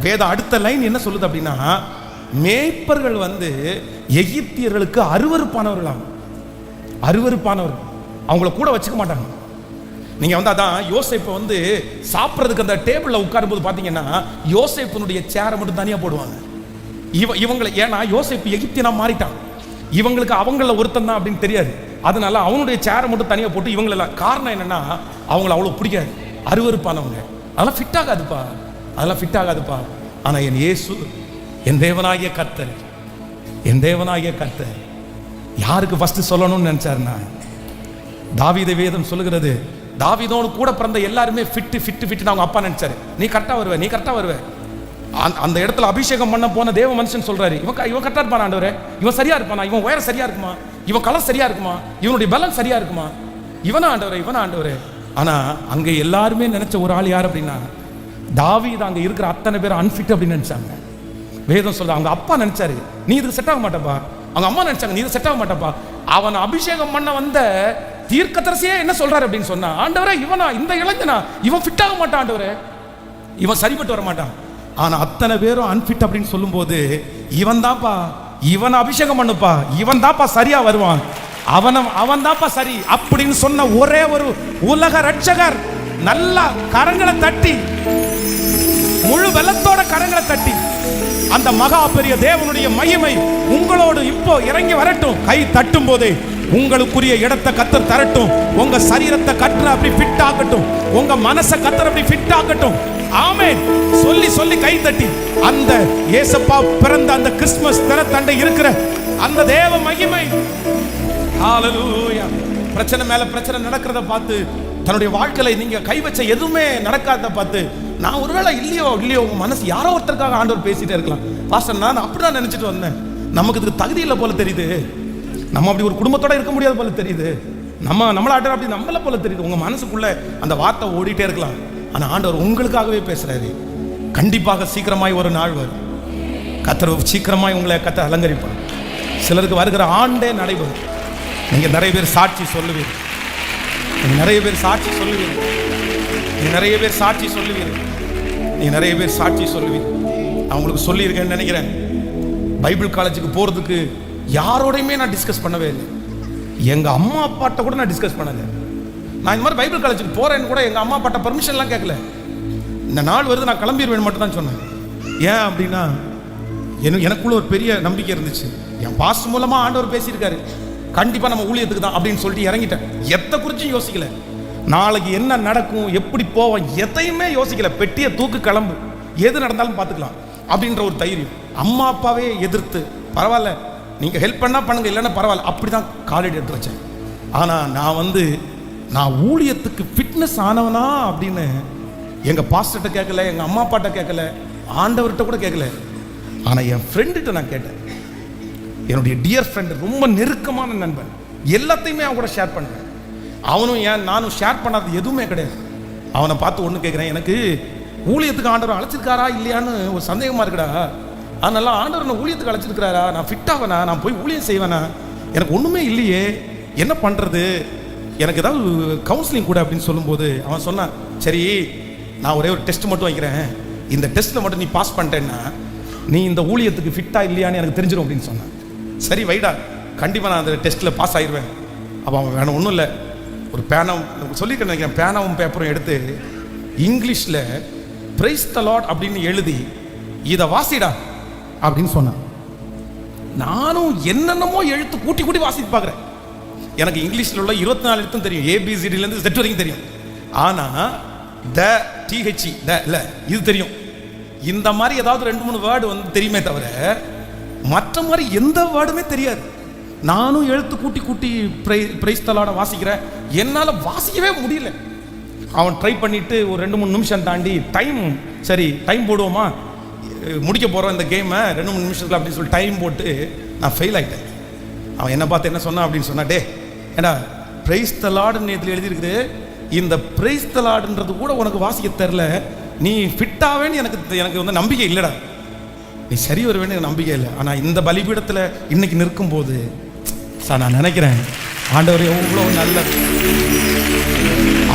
வேத அடுத்த லைன் என்ன சொல்லுது அப்படின்னா, மேய்ப்பர்கள் வந்து எகிப்தியர்களுக்கு அருவருப்பானவர்கள், அவங்கள கூட வச்சுக்க மாட்டாங்க. நீங்க வந்து அதான் யோசேப்பை வந்து சாப்பிட்றதுக்கு அந்த டேபிள்ல உட்காரும் போது பாத்தீங்கன்னா யோசேப்பினுடைய சேரை மட்டும் தனியா போடுவாங்க. இவங்களை, ஏன்னா யோசேப்பு எகிப்தியனா மாறிட்டான், இவங்களுக்கு அவங்கள ஒருத்தன் தான் அப்படின்னு தெரியாது. அதனால அவனுடைய சேரை மட்டும் தனியா போட்டு இவங்களெல்லாம், காரணம் என்னன்னா அவங்கள அவ்வளோ பிடிக்காது, அருவருப்பானவங்க. அதெல்லாம் ஃபிட் ஆகாதுப்பா. ஆனா என் இயேசு, என் தேவனாகிய கர்த்தர் யாருக்கு ஃபர்ஸ்ட் சொல்லணும்னு நினைச்சாருன்னா, தாவீது வேதம் சொல்லுகிறது, தாவீதோடு கூட பிறந்த எல்லாருமே ஃபிட் அவங்க அப்பா நினைச்சாரு. நீ கரெக்டா வருவ. அந்த இடத்துல அபிஷேகம் பண்ண போன தேவ மனுஷன் சொல்றாரு, இவன் கரெக்டா இருப்பானா ஆண்டவரே, இவன் சரியா இருப்பானா, இவன் உயரம் சரியா இருக்குமா, இவன் கலர் சரியா இருக்குமா, இவனுடைய பலம் சரியா இருக்குமா, இவனா ஆண்டவரே. ஆனா அங்க எல்லாருமே நினைச்ச ஒரு ஆள் யார் அப்படின்னா, தாவீது அங்க இருக்கிற அத்தனை பேர் அன்ஃபிட் அப்படின்னு நினைச்சாங்க. வேதம் சொல்ற, அவங்க அப்பா நினைச்சாரு நீ இதுக்கு செட் ஆக மாட்டப்பா, அவங்க அம்மா நினைச்சாங்க நீ இது செட் ஆக மாட்டப்பா. அவன் அபிஷேகம் பண்ண வந்த தீர்க்கதரிசியே என்ன சொல்றாரு அப்படின்னு சொன்னா, ஆண்டவரே இவனா, இந்த இளைஞனா, இவன் ஃபிட் ஆக மாட்டான் ஆண்டவரே, இவன் சரிப்பட்டு வர மாட்டான். ஆனா அத்தனை பேரும் அன்ஃபிட் அப்படின்னு சொல்லும் போது, இவன் அபிஷேகம் பண்ணுப்பா, இவன் தான்ப்பா சரியா வருவான், அவன் தான்ப்பா சரி அப்படின்னு சொன்ன ஒரே ஒரு உலக ரட்சகர், நல்லா கரங்களை தட்டி, முழு வெள்ளத்தோட கரங்களை தட்டி, அந்த மகா பெரிய தேவனுடைய மகிமை உங்களோடு இப்போ இறங்கி வரட்டும். கை தட்டும் போதே உங்களுக்குரிய இடத்தை கத்தர் தரட்டும். உங்க சரீரத்தை கத்தர் அப்படி ஃபிட் ஆகட்டும், உங்க மனசை கத்தர் அப்படி ஃபிட் ஆகட்டும். ஆமென் சொல்லி கை தட்டி, அந்த இயேசப்பா பிறந்த அந்த கிறிஸ்துமஸ் தினத்தண்டை இருக்கிற அந்த தேவ மகிமை, ஹalleluya. பிரச்சனை மேல பிரச்சனை நடக்கிறத பார்த்து, தன்னுடைய வாழ்க்கையில நீங்க கை வச்ச எதுவுமே நடக்காத பார்த்து, நான் ஒருவேளை இல்லையோ உங்க மனசு யாரோ ஒருத்தருக்காக ஆண்டவர் பேசிட்டே இருக்கலாம். பாஸ்டர், நான் அப்படிதான் நினைச்சிட்டு வந்தேன், நமக்கு இதுக்கு தகுதி இல்லை போல தெரியுது, நம்ம அப்படி ஒரு குடும்பத்தோட இருக்க முடியாது போல தெரியுது, நம்மள ஆண்டவர் அப்படி நம்மள போல தெரியுது. உங்க மனசுக்குள்ள அந்த வார்த்தை ஓடிட்டே இருக்கலாம். ஆனா ஆண்டவர் உங்களுக்காகவே பேசுறாரு. கண்டிப்பாக சீக்கிரமாய் ஒரு நாள் வரும், கர்த்தர் சீக்கிரமாய் உங்களை கர்த்தர் அலங்கரிப்பார். சிலருக்கு வருகிற ஆண்டே நடைபெறும். நீங்க நிறைய பேர் சாட்சி சொல்லுவீர்கள், நீ நிறைய பேர் சாட்சி சொல்லுவீர்கள். நான் உங்களுக்கு சொல்லியிருக்கேன்னு நினைக்கிறேன். பைபிள் காலேஜுக்கு போறதுக்கு யாரோடையுமே நான் டிஸ்கஸ் பண்ணவே இல்லை. எங்க அம்மா அப்பாட்ட கூட நான் டிஸ்கஸ் பண்ணல. நான் இந்த மாதிரி பைபிள் காலேஜுக்கு போறேன்னு கூட எங்க அம்மா அப்பாட்ட பர்மிஷன்லாம் கேட்கல. இந்த நாள் வருது நான் கிளம்பிடுவேன் மட்டும் தான் சொன்னேன். ஏன் அப்படின்னா, எனக்குள்ள ஒரு பெரிய நம்பிக்கை இருந்துச்சு, என் பாஸ்டர் மூலமா ஆண்டவர் பேசியிருக்காரு, கண்டிப்பா நம்ம ஊழியத்துக்கு தான் அப்படின்னு சொல்லிட்டு இறங்கிட்டேன். எதை குறிச்சும் யோசிக்கல, நாளைக்கு என்ன நடக்கும், எப்படி போவோம், எதையுமே யோசிக்கல. பெட்டியை தூக்கு, கிளம்பு, எது நடந்தாலும் பார்த்துக்கலாம் அப்படின்ற ஒரு தைரியம். அம்மா அப்பாவே எதிர்த்து, பரவாயில்ல நீங்க ஹெல்ப் பண்ணா பண்ணுங்க, இல்லைன்னா பரவாயில்ல, அப்படிதான் காலேஜ் எடுத்து வச்சேன். ஆனா நான் ஊழியத்துக்கு ஃபிட்னஸ் ஆனவனா அப்படின்னு எங்க பாஸ்டர்கிட்ட கேட்கல, எங்க அம்மா அப்பாட்ட கேட்கல, ஆண்டவர்கிட்ட கூட கேட்கல. ஆனா என் ஃப்ரெண்டுகிட்ட நான் கேட்டேன். என்னுடைய டியர் ஃப்ரெண்டு, ரொம்ப நெருக்கமான நண்பன், எல்லாத்தையுமே அவன் கூட ஷேர் பண்ணுறேன். அவனும் நானும் ஷேர் பண்ணாதது எதுவுமே கிடையாது. அவனை பார்த்து ஒன்று கேட்குறேன், எனக்கு ஊழியத்துக்கு ஆண்டவர் அழைச்சிருக்காரா இல்லையான்னு ஒரு சந்தேகமாக இருக்குடா. அதனால ஆண்டவர் நான் ஊழியத்துக்கு அழைச்சிருக்கிறாரா, நான் ஃபிட் ஆவேனா, நான் போய் ஊழியம் செய்வேனா, எனக்கு ஒன்றுமே இல்லையே, என்ன பண்ணுறது, எனக்கு ஏதாவது கவுன்சிலிங் கூட அப்படின்னு சொல்லும்போது அவன் சொன்னான், சரி நான் ஒரே ஒரு டெஸ்ட் மட்டும் வைக்கிறேன், இந்த டெஸ்ட்டில் மட்டும் நீ பாஸ் பண்ணிட்டேன்னா நீ இந்த ஊழியத்துக்கு ஃபிட்டாக இல்லையான்னு எனக்கு தெரிஞ்சிடும் அப்படின்னு சொன்னான். சரி வைடா, கண்டிப்பாக நான் அந்த டெஸ்ட்டில் பாஸ் ஆகிடுவேன். அப்போ அவன் வேணும் ஒன்றும் இல்லை, ஒரு பேனாவும் சொல்லியிருக்கேன் நினைக்கிறேன், பேனாவும் பேப்பரும் எடுத்து இங்கிலீஷில் பிரைஸ் தி லார்ட் அப்படின்னு எழுதி இதை வாசிடா அப்படின்னு சொன்னான். நானும் என்னென்னமோ எழுத்து கூட்டி வாசித்து பார்க்குறேன். எனக்கு இங்கிலீஷில் உள்ள 24 எழுத்தும் தெரியும், ABCDலேருந்து Z வரைக்கும் தெரியும். ஆனால் த TH த இல்லை இது தெரியும். இந்த மாதிரி ஏதாவது 2-3 வேர்டு வந்து தெரியுமே தவிர மற்ற மாதிரி எந்த வேர்டுமே தெரியாது. நானும் எழுத்து கூட்டி கூட்டி பிரைஸ் தலாட வாசிக்கிறேன், என்னால் வாசிக்கவே முடியல. அவன் ட்ரை பண்ணிட்டு ஒரு 2-3 நிமிஷம் தாண்டி டைம் போடுவோமா, முடிக்க போகிறோம் இந்த கேமை 2-3 நிமிஷத்தில் அப்படின்னு சொல்லி டைம் போட்டு நான் ஃபெயில் ஆகிட்டேன். அவன் என்ன பார்த்து என்ன சொன்னான் அப்படின்னு சொன்னா, டே ஏன்னா பிரைஸ் தலாடுன்னு இதில் எழுதியிருக்குது, இந்த பிரைஸ் தலாடுன்றது கூட உனக்கு வாசிக்க தெரில, நீ ஃபிட்டாவேன்னு எனக்கு வந்து நம்பிக்கை இல்லைடா, நீ சரி வருவேன்னு எனக்கு நம்பிக்கை இல்லை. ஆனால் இந்த பலிபீடத்தில் இன்னைக்கு நிற்கும்போது சார் நான் நினைக்கிறேன், ஆண்டவர் எவ்வளவு நல்லவர்,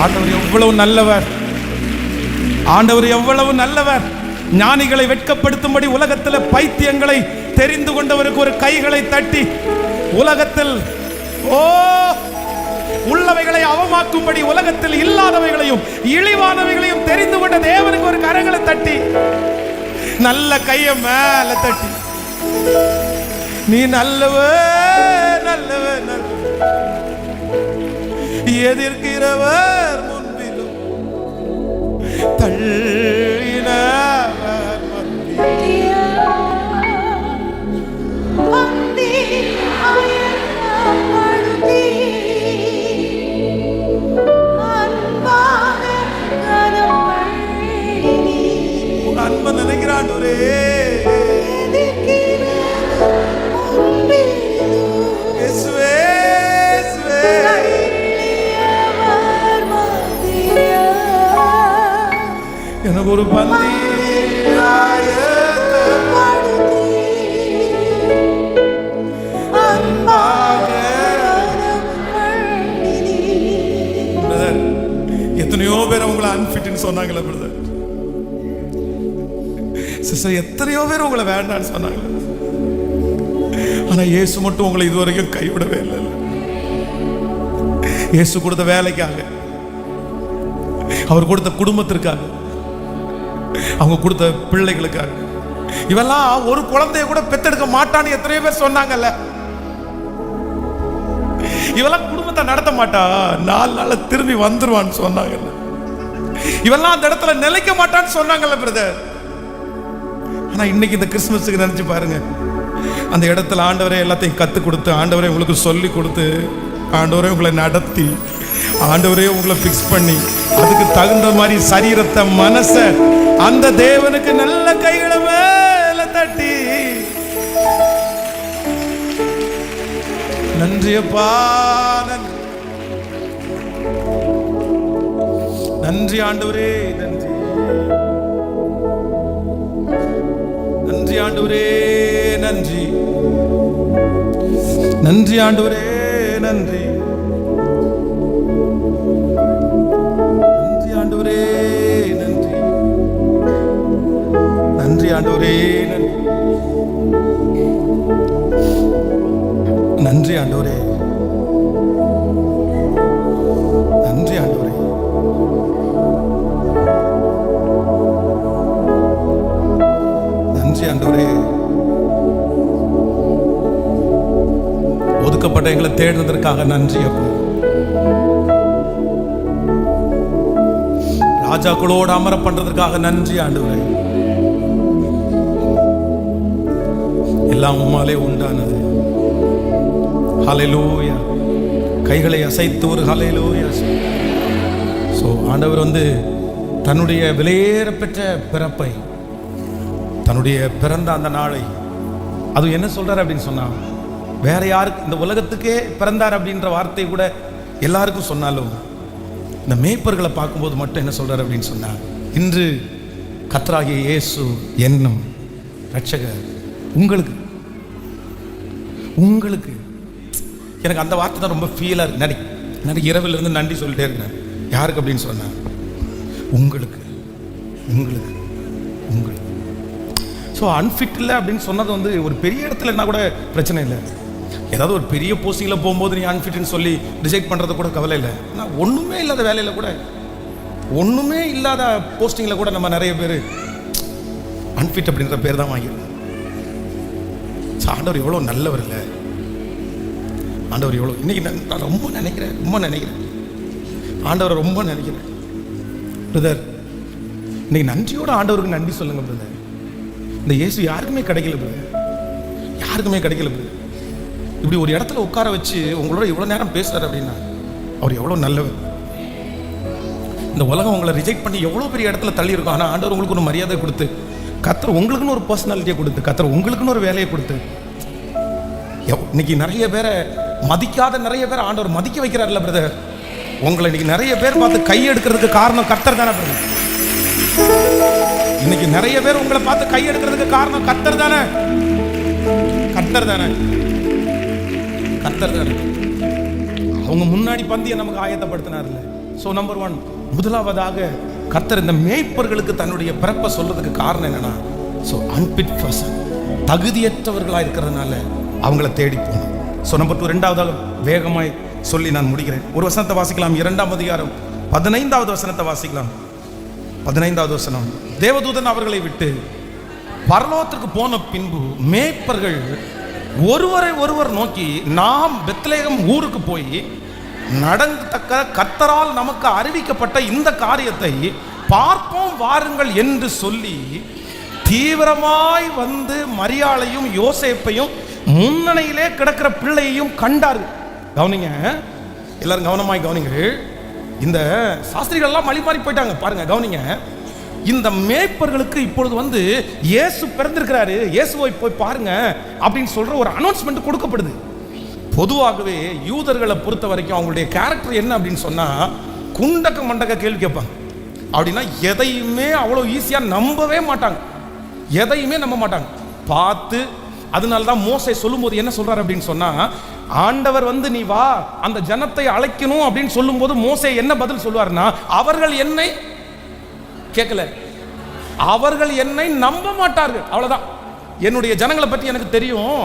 ஆண்டவர் எவ்வளவு நல்லவர், ஆண்டவர் எவ்வளவு நல்லவர். ஞானிகளை வெட்கப்படுத்தும்படி உலகத்தில் பைத்தியங்களை தெரிந்து கொண்டவருக்கு ஒரு கைகளை தட்டி, உலகத்தில் உள்ளவைகளை அவமாக்கும்படி உலகத்தில் இல்லாதவைகளையும் இழிவானவைகளையும் தெரிந்து கொண்ட தேவனுக்கு ஒரு கரங்களை தட்டி, நல்ல கையை மேல தட்டி, நீ நல்லவர் நல்லவர் நல்லவர், எதிர்க்கிறவர் முன்பிலும் தள்ளினவர் அன்பை நினைக்கிறான் ஒரே எனக்கு ஒரு பந்தி எத்தனையோ பேர் அவங்களை அன்ஃபிட்னு சொன்னாங்களே பிரதர், சிஸ்டர் எத்தனையோ பேர் உங்களை வேண்டான்னு சொன்னாங்க. ஆனா இயேசு மட்டும் உங்களை இதுவரைக்கும் கைவிடவே இல்லை. இயேசு கொடுத்த வேலைக்காக, அவர் கொடுத்த குடும்பத்திற்காக, அவங்க கொடுத்த பிள்ளைகளுக்காக, இவெல்லாம் ஒரு குழந்தைய கூட பெத்தெடுக்க மாட்டான்னு எத்தனையோ பேர் சொன்னாங்கல்ல, இவெல்லாம் குடும்பத்தை நடத்த மாட்டா, 4 நாள்ல திரும்பி வந்துருவான்னு சொன்னாங்கல்ல, இவெல்லாம் அந்த இடத்துல நிலைக்க மாட்டான்னு சொன்னாங்கல்ல பிரதர். ஆனா இன்னைக்கு இந்த கிறிஸ்துமஸுக்கு நினைச்சு பாருங்க, அந்த இடத்துல ஆண்டவரே எல்லாத்தையும் கத்து கொடுத்து, ஆண்டவரே உங்களுக்கு சொல்லி கொடுத்து, ஆண்டவரே உங்களை நடத்தி, ஆண்டவரே உங்களை பிக்ஸ் பண்ணி, அதுக்கு தகுந்த மாதிரி சரீரத்தை மனச அந்த தேவனுக்கு நல்ல கைகளை மேல தட்டி, நன்றியப்பா, நன்றி ஆண்டவரே, நன்றி நன்றி ஆண்டவரே, நன்றி நன்றி ஆண்டவரே, நன்றி நன்றி ஆண்டவரே, நன்றி நன்றி ஆண்டவரே, நன்றி ஆண்டவரே, நன்றி ஆண்டவரே, நன்றி ஆண்டவரே. ஒதுக்கப்பட்ட எங்களை தேடுவதற்காக நன்றி அப்பா. ராஜாக்களோடு அமர பண்றதற்காக நன்றி ஆண்டவரே. எல்லாம் உம்மாலே உண்டானது. ஹல்லேலூயா. கைகளை அசைத்து ஒரு ஹல்லேலூயா. ஸோ ஆண்டவர் வந்து தன்னுடைய விலையேற பெற்ற பிறப்பை, தன்னுடைய பிறந்த அந்த நாளை, அது என்ன சொல்றாரு அப்படின்னு சொன்னா, வேற யாருக்கு, இந்த உலகத்துக்கே பிறந்தார் அப்படின்ற வார்த்தை கூட எல்லாருக்கும் சொன்னாலும், இந்த மேய்ப்பர்களை பார்க்கும்போது மட்டும் என்ன சொல்றாரு அப்படின்னு சொன்னா, இன்று கர்த்தராகிய இயேசு என்னும் ரட்சகர் உங்களுக்கு உங்களுக்கு எனக்கு அந்த வார்த்தை தான் ரொம்ப ஃபீலாக இருக்கு. நிறைய இரவில் இருந்து நன்றி சொல்லிட்டே இருக்கிறேன். யாருக்கு அப்படின்னு சொன்னா, உங்களுக்கு உங்களுக்கு உங்களுக்கு. ஸோ அன்ஃபிட் இல்லை அப்படின்னு சொன்னது வந்து ஒரு பெரிய இடத்துல இருந்தால் கூட பிரச்சனை இல்லை. ஏதாவது ஒரு பெரிய போஸ்டிங்கில் போகும்போது நீ அன்ஃபிட்னு சொல்லி ரிஜெக்ட் பண்ணுறது கூட கவலை இல்லை. ஆனால் ஒன்றுமே இல்லாத வேலையில் கூட, ஒன்றுமே இல்லாத போஸ்டிங்கில் கூட நம்ம நிறைய பேர் அன்ஃபிட் அப்படின்ற பேர் தான் வாங்கிடுறோம். ஆண்டவர் எவ்வளோ நல்லவர் இல்லை. ஆண்டவர் எவ்வளோ இன்னைக்கு நான் ரொம்ப நினைக்கிறேன் ஆண்டவரை ரொம்ப நினைக்கிறேன் பிரதர். இன்னைக்கு நன்றியோட ஆண்டவருக்கு நன்றி சொல்லுங்க பிரதர். இந்த இயேசு யாருக்குமே கிடைக்கல பிரதர், யாருக்குமே கிடைக்கல பிரதர். இப்படி ஒரு இடத்துல உட்கார வச்சு உங்களோட இவ்வளோ நேரம் பேசுறாரு அப்படின்னா அவர் எவ்வளோ நல்லவர். இந்த உலகம் உங்களை ரிஜெக்ட் பண்ணி எவ்வளோ பெரிய இடத்துல தள்ளி இருக்கும். ஆனால் ஆண்டவர் உங்களுக்கு ஒரு மரியாதை கொடுத்து, கர்த்தர் உங்களுக்குன்னு ஒரு பர்சனாலிட்டியை கொடுத்து, கர்த்தர் உங்களுக்குன்னு ஒரு வேலையை கொடுத்து, இன்னைக்கு நிறைய பேரை மதிக்காத நிறைய பேர் ஆண்டவர் மதிக்க வைக்கிறார்ல பிரதர். உங்களை இன்னைக்கு நிறைய பேர் பார்த்து கை எடுக்கிறதுக்கு காரணம் கர்த்தர் தானே பிரதர். இன்னைக்கு நிறைய பேர் உங்களை பார்த்து கை எடுக்கிறதுக்கு காரணம் கர்த்தர் தானே, கர்த்தர் தானே, கர்த்தர் தானே. அவங்க முன்னாடி பந்தியை நமக்கு ஆயத்தப்படுத்தினார்ல. ஸோ நம்பர் 1, முதலாவதாக கர்த்தர் இந்த மேய்ப்பர்களுக்கு தன்னுடைய பிறப்பை சொல்றதுக்கு காரணம் என்னன்னா, ஸோ அன்பிட் பர்சன், தகுதியற்றவர்களாக இருக்கிறதுனால அவங்கள தேடி போகணும். ஸோ நம்பர் 2, ரெண்டாவதாக வேகமாய் சொல்லி நான் முடிக்கிறேன். ஒரு வசனத்தை வாசிக்கலாம். 2ஆம் அதிகாரம் 15வது வசனத்தை வாசிக்கலாம். 15வது வசனம், தேவதூதன் அவர்களை விட்டு பரலோகத்திற்கு போன பின்பு மேய்ப்பர்கள் ஒருவரை ஒருவர் நோக்கி, நாம் பெத்லகேம் ஊருக்கு போய் நடந்தக்க கர்த்தரால் நமக்கு அறிவிக்கப்பட்ட இந்த காரியத்தை பார்ப்போம் வாருங்கள் என்று சொல்லி தீவிரமாய் வந்து மரியாளையும் யோசேப்பையும் முன்னணியிலே கிடக்கிற பிள்ளையையும் கண்டார்கள். கவனிங்க, எல்லாரும் கவனமாய் கவனிங்க. இந்த சாஸ்திரிகள் எல்லாம் மழி மாறி போயிட்டாங்க பாருங்க. கவனிங்க, இந்த மேய்ப்பர்களுக்கு இப்பொழுது வந்து இயேசு பிறந்திருக்கிறாரு, இயேசுவை போய் பாருங்க அப்படின்னு சொல்ற ஒரு அனௌன்ஸ்மெண்ட் கொடுக்கப்படுது. பொதுவாகவே யூதர்களை பொறுத்த வரைக்கும் அவங்களுடைய கேரக்டர் என்ன அப்படின்னு சொன்னா, குண்டக்க மண்டக்க கேள்வி கேட்பாங்க. அப்படின்னா எதையுமே அவ்வளோ ஈஸியாக நம்பவே மாட்டாங்க, எதையுமே நம்ப மாட்டாங்க பார்த்து. அதனால தான் மோசே சொல்லும்போது என்ன சொல்றாரு அப்படின்னு சொன்னா, ஆண்டவர் வந்து நீ வா அந்த ஜனத்தை அழைக்கணும் அப்படின்னு சொல்லும்போது மோசே என்ன பதில் சொல்லுவார்னா, அவர்கள் என்னை கேட்கல, அவர்கள் என்னை நம்ப மாட்டார்கள், அவ்வளவுதான். என்னுடைய ஜனங்களை பற்றி எனக்கு தெரியும்,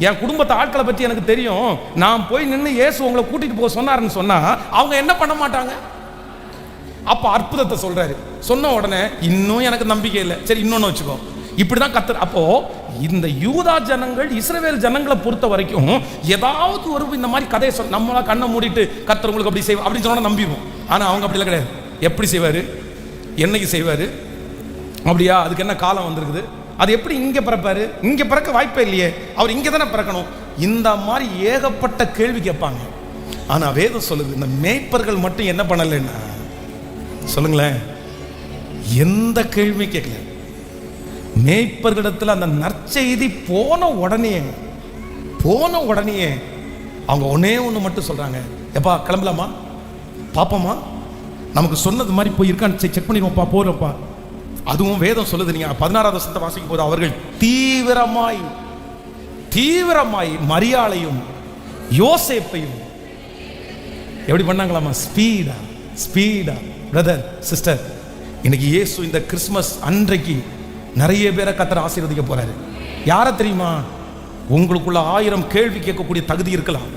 என் குடும்பத்தை ஆட்களை பற்றி எனக்கு தெரியும், நான் போய் நின்று இயேசு உங்களை கூட்டிட்டு போக சொன்னாருன்னு சொன்னா அவங்க என்ன பண்ண மாட்டாங்க. அப்ப அற்புதத்தை சொல்றாரு. சொன்ன உடனே இன்னும் எனக்கு நம்பிக்கை இல்லை, சரி இன்னொன்னு வச்சுக்கோ, இப்படிதான் கர்த்தர். அப்போ இந்த யூதா ஜனங்கள் இஸ்ரவேல் ஜனங்களை பொறுத்த வரைக்கும் ஏதாவது ஒரு இந்த மாதிரி கதையை சொல்ல, நம்மளா கண்ணை மூடிட்டு கர்த்தர் உங்களுக்கு அப்படி செய்வார் அப்படின்னு சொன்னா நம்பிடுவோம். ஆனா அவங்க அப்படிலாம் கிடையாது. எப்படி செய்வாரு, என்னைக்கு செய்வாரு, அப்படியா அதுக்கு என்ன காலம் வந்திருக்குது, அது எப்படி இங்க பிறப்பாரு, இங்க பிறக்க வாய்ப்பே இல்லையே, அவர் இங்க தானே பிறக்கணும், இந்த மாதிரி ஏகப்பட்ட கேள்வி கேட்பாங்க. ஆனா வேதம் சொல்லுது, இந்த மேய்ப்பர்கள் மட்டும் என்ன பண்ணலன்னா, சொல்லுங்களேன், எந்த கேள்வி கேட்கல. மேய்ப்பர்களிடத்தில் அந்த நற்செய்தி போன உடனே அவங்க ஒண்ணு மட்டும் சொல்றாங்க, எப்பா கிளம்பலாமா, பாப்போமா, நமக்கு சொன்னது மாதிரி போய் இருக்கான்னு செக் பண்ணிடுவோம்ப்பா, போறப்பா. அதுவும் வேதம் சொல்லுது, நீங்க 16வது வசனத்தை வாசிக்கும் போது, அவர்கள் தீவிரமாய் மரியாளையும் யோசேப்பையும் எப்படி பண்ணாங்களாமா, ஸ்பீடா. பிரதர் சிஸ்டர், இன்னைக்கு இயேசு இந்த கிறிஸ்மஸ் அன்றைக்கு நிறைய பேரை கர்த்தர் ஆசீர்வதிக்க போறாரு. யாரை தெரியுமா? உங்களுக்குள்ள 1000 கேள்வி கேட்கக்கூடிய தகுதி இருக்கலாம்.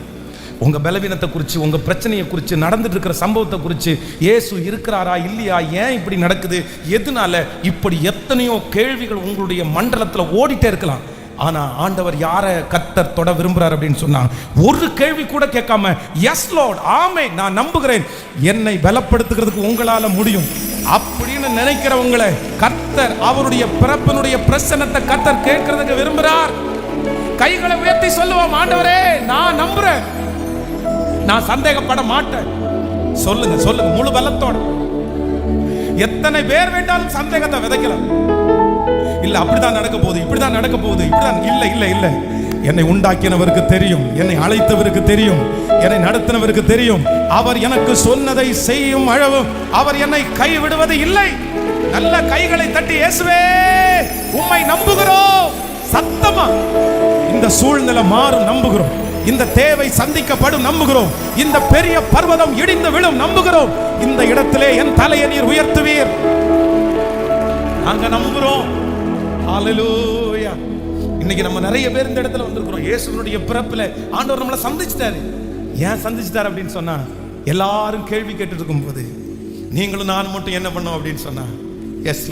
உங்க பலவீனத்தை குறித்து, உங்க பிரச்சனையை குறித்து, நடந்துட்டு இருக்கிற சம்பவத்தை குறித்து, இயேசு இருக்கிறாரா இல்லையா, ஏன் இப்படி நடக்குது, எதனால இப்படி, எத்தனையோ கேள்விகள் உங்களுடைய மண்டலத்தில் ஓடிட்டே இருக்கலாம். ஆனா ஆண்டவர் யாரை கர்த்தர் தொட விரும்புறார் அப்படின்னு சொன்னா, ஒரு கேள்வி கூட கேட்காம, எஸ் லார்ட், ஆமே நான் நம்புகிறேன், என்னை பலப்படுத்துகிறதுக்கு உங்களால முடியும் அப்படின்னு நினைக்கிறவங்களை கர்த்தர் அவருடைய பிறப்பினுடைய பிரசன்னத்தை கர்த்தர் கேட்கறதுக்கு விரும்புறார். கைகளை உயர்த்தி சொல்லுவோம், ஆண்டவரே நான் நம்புறேன், நான் சந்தேகப்பட மாட்டேன். சொல்லுங்க முழு பலத்தோட. எத்தனை பேர் வேண்டாலும் சந்தேகத்தை விதைக்கலாம். இல்ல அப்படிதான் நடக்க போகுது, இப்படிதான் நடக்க போகுது, இப்படிதான். இல்ல என்னை உண்டாக்கினவருக்கு தெரியும், என்னை அழைத்தவருக்கு தெரியும், என்னை நடத்தினவருக்கு தெரியும். அவர் எனக்கு சொன்னதை செய்யும் அளவு அவர் என்னை கைவிடுவது இல்லை. நல்ல கைகளை தட்டி, இயேசுவே உம்மை நம்புகிறோம், சத்தமா இந்த சூழ்நிலை மாறும் நம்புகிறோம், இந்த தேவை சந்திக்கப்படும் நம்புகிறோம், இந்த பெரிய பர்வதம் இடிந்து விழும் நம்புகிறோம், இந்த இடத்திலே என் தலையை நீர் உயர்த்துவீர், நாங்க நம்புகிறோம். ஹல்லேலூயா. இன்னைக்கு நம்ம நிறைய பேர் இந்த இடத்துல வந்திருக்கிறோம். இயேசுவினுடைய பிறப்புல ஆண்டவர் நம்மளை சந்திச்சிட்டாரு. ஏன் சந்திச்சிட்டாரு அப்படின்னு சொன்னா, எல்லாரும் கேள்வி கேட்டு இருக்கும் போது நீங்களும் நான் மட்டும் என்ன பண்ணோம் அப்படின்னு சொன்னா, எஸ்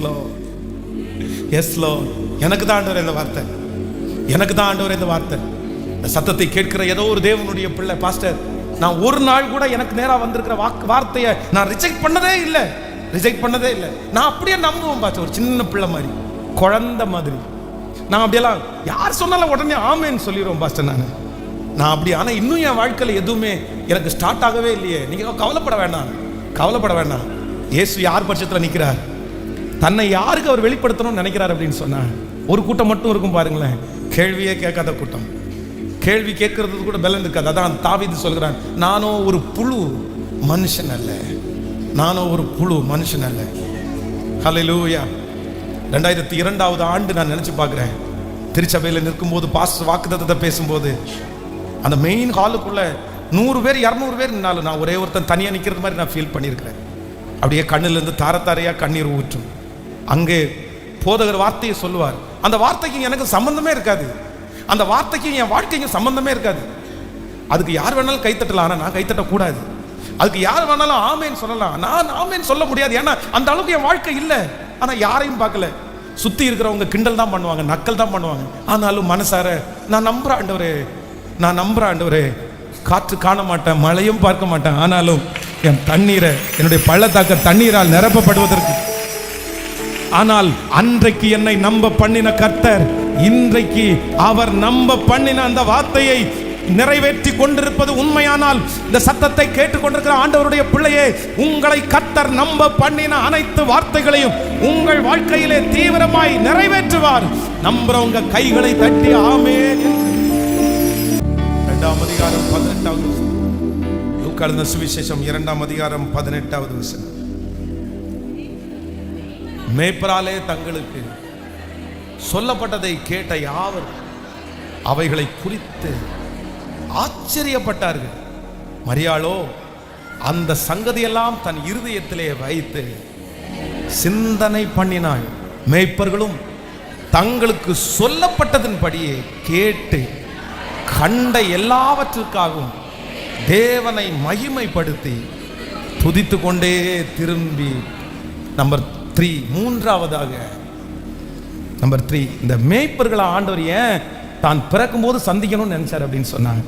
லோ, எனக்கு தான் ஆண்டவர் இந்த வார்த்தை, இந்த சத்தத்தை கேட்கிற ஏதோ ஒரு தேவனுடைய பிள்ளை, பாஸ்டர் நான் ஒரு நாள் கூட எனக்கு நேரா வந்திருக்கிற வார்த்தையை நான் ரிஜெக்ட் பண்ணதே இல்லை, நான் அப்படியே நம்புவேன் பாஸ்டர். ஒரு சின்ன பிள்ளை மாதிரி, குழந்தை மாதிரி நான் அப்படியெல்லாம் யார் சொன்னாலும் உடனே ஆமேன்னு சொல்லிடுவோம் பாஸ்டர். நான் அப்படி. ஆனால் இன்னும் என் வாழ்க்கையில் எதுவுமே எனக்கு ஸ்டார்ட் ஆகவே இல்லையே. நீங்கள் கவலைப்பட வேண்டாம். இயேசு யார் பட்சத்தில் நிற்கிறார், தன்னை யாருக்கு அவர் வெளிப்படுத்தணும்னு நினைக்கிறார் அப்படின்னு சொன்னா ஒரு கூட்டம் மட்டும் இருக்கும் பாருங்களேன், கேள்வியே கேட்காத கூட்டம். கேள்வி கேட்கறது கூட பலன் இருக்காது. அதான் தாவீது சொல்கிறான், நானோ ஒரு புழு மனுஷன் அல்ல. ஹல்லேலூயா. 2002 ஆண்டு நான் நினைச்சு பார்க்கிறேன், திருச்சபையில் நிற்கும்போது பாஸ்டர் வாக்குத்தத்தத்தை பேசும்போது அந்த மெயின் ஹாலுக்குள்ள 100 பேர் 200 பேர் நின்னாலும் நான் ஒரே ஒருத்தன் தனியாக நிற்கிறது மாதிரி நான் ஃபீல் பண்ணியிருக்கிறேன். அப்படியே கண்ணிலிருந்து தாரத்தாரையாக கண்ணீர் ஊற்றும். அங்கே போதகர் வார்த்தையை சொல்லுவார், அந்த வார்த்தைக்கு எனக்கு சம்பந்தமே இருக்காது, அந்த வார்த்தைக்கு என் வாழ்க்கைக்கும் சம்பந்தமே இருக்காது. அதுக்கு யார் வேணாலும் கைத்தட்டலாம், ஆனால் நான் கைத்தட்டக்கூடாது. அதுக்கு யார் வேணாலும் ஆமேன்னு சொல்லலாம், நான் ஆமேன்னு சொல்ல முடியாது. ஏன்னா அந்த அளவுக்கு என் வாழ்க்கை இல்லை. ஆனால் யாரையும் பார்க்கல, சுற்றி இருக்கிறவங்க கிண்டல் தான் பண்ணுவாங்க, நக்கல் தான் பண்ணுவாங்க. ஆனாலும் மனசார நான் நம்புறேன் ஆண்டவரே, காற்று காண மாட்டேன், மழையும் பார்க்க மாட்டேன், ஆனாலும் என் தண்ணீரை, என்னுடைய பள்ளத்தாக்க தண்ணீரால் நிரப்பப்படுவதற்கு. ஆனால் அன்றைக்கு என்னை நம்ப பண்ணின கர்த்தர் இன்றைக்கு அவர் நம்ப பண்ணின அந்த வார்த்தையை நிறைவேற்றி கொண்டிருப்பது உண்மையானால், இந்த சத்தத்தை கேட்டுக்கொண்டிருக்கிற ஆண்டவருடைய பிள்ளையே, உங்களை கர்த்தர் நம்ப பண்ணின அனைத்து வார்த்தைகளையும் உங்கள் வாழ்க்கையிலே தீவிரமாய் நிறைவேற்றுவார். நம்புறவங்க கைகளை தட்டி ஆமென். 2ஆம் அதிகாரம் 18வது வசனம். லூக்கா எழுதின சுவிசேஷம் 2ஆம் அதிகாரம் 18வது வசனம். மேய்ப்பராலே தங்களுக்கு சொல்லப்பட்டதை கேட்ட யாவர் அவைகளை குறித்து ஆச்சரியப்பட்டார்கள். மரியாளோ அந்த சங்கதியெல்லாம் தன் இருதயத்திலே வைத்து சிந்தனை பண்ணினாள். மேய்ப்பர்களும் தங்களுக்கு சொல்லப்பட்டதன்படியே கேட்டு கண்ட எல்லாவற்றிற்காகவும் தேவனை மகிமைப்படுத்தி துதித்து கொண்டே திரும்பி. நம்பர் 3, மூன்றாவதாக நம்பர் 3, இந்த மேய்ப்பர்களை ஆண்டவர் ஏன் தான் பிறக்கும் போது சந்திக்கணும்னு நினைச்சார் அப்படின்னு சொன்னாங்க.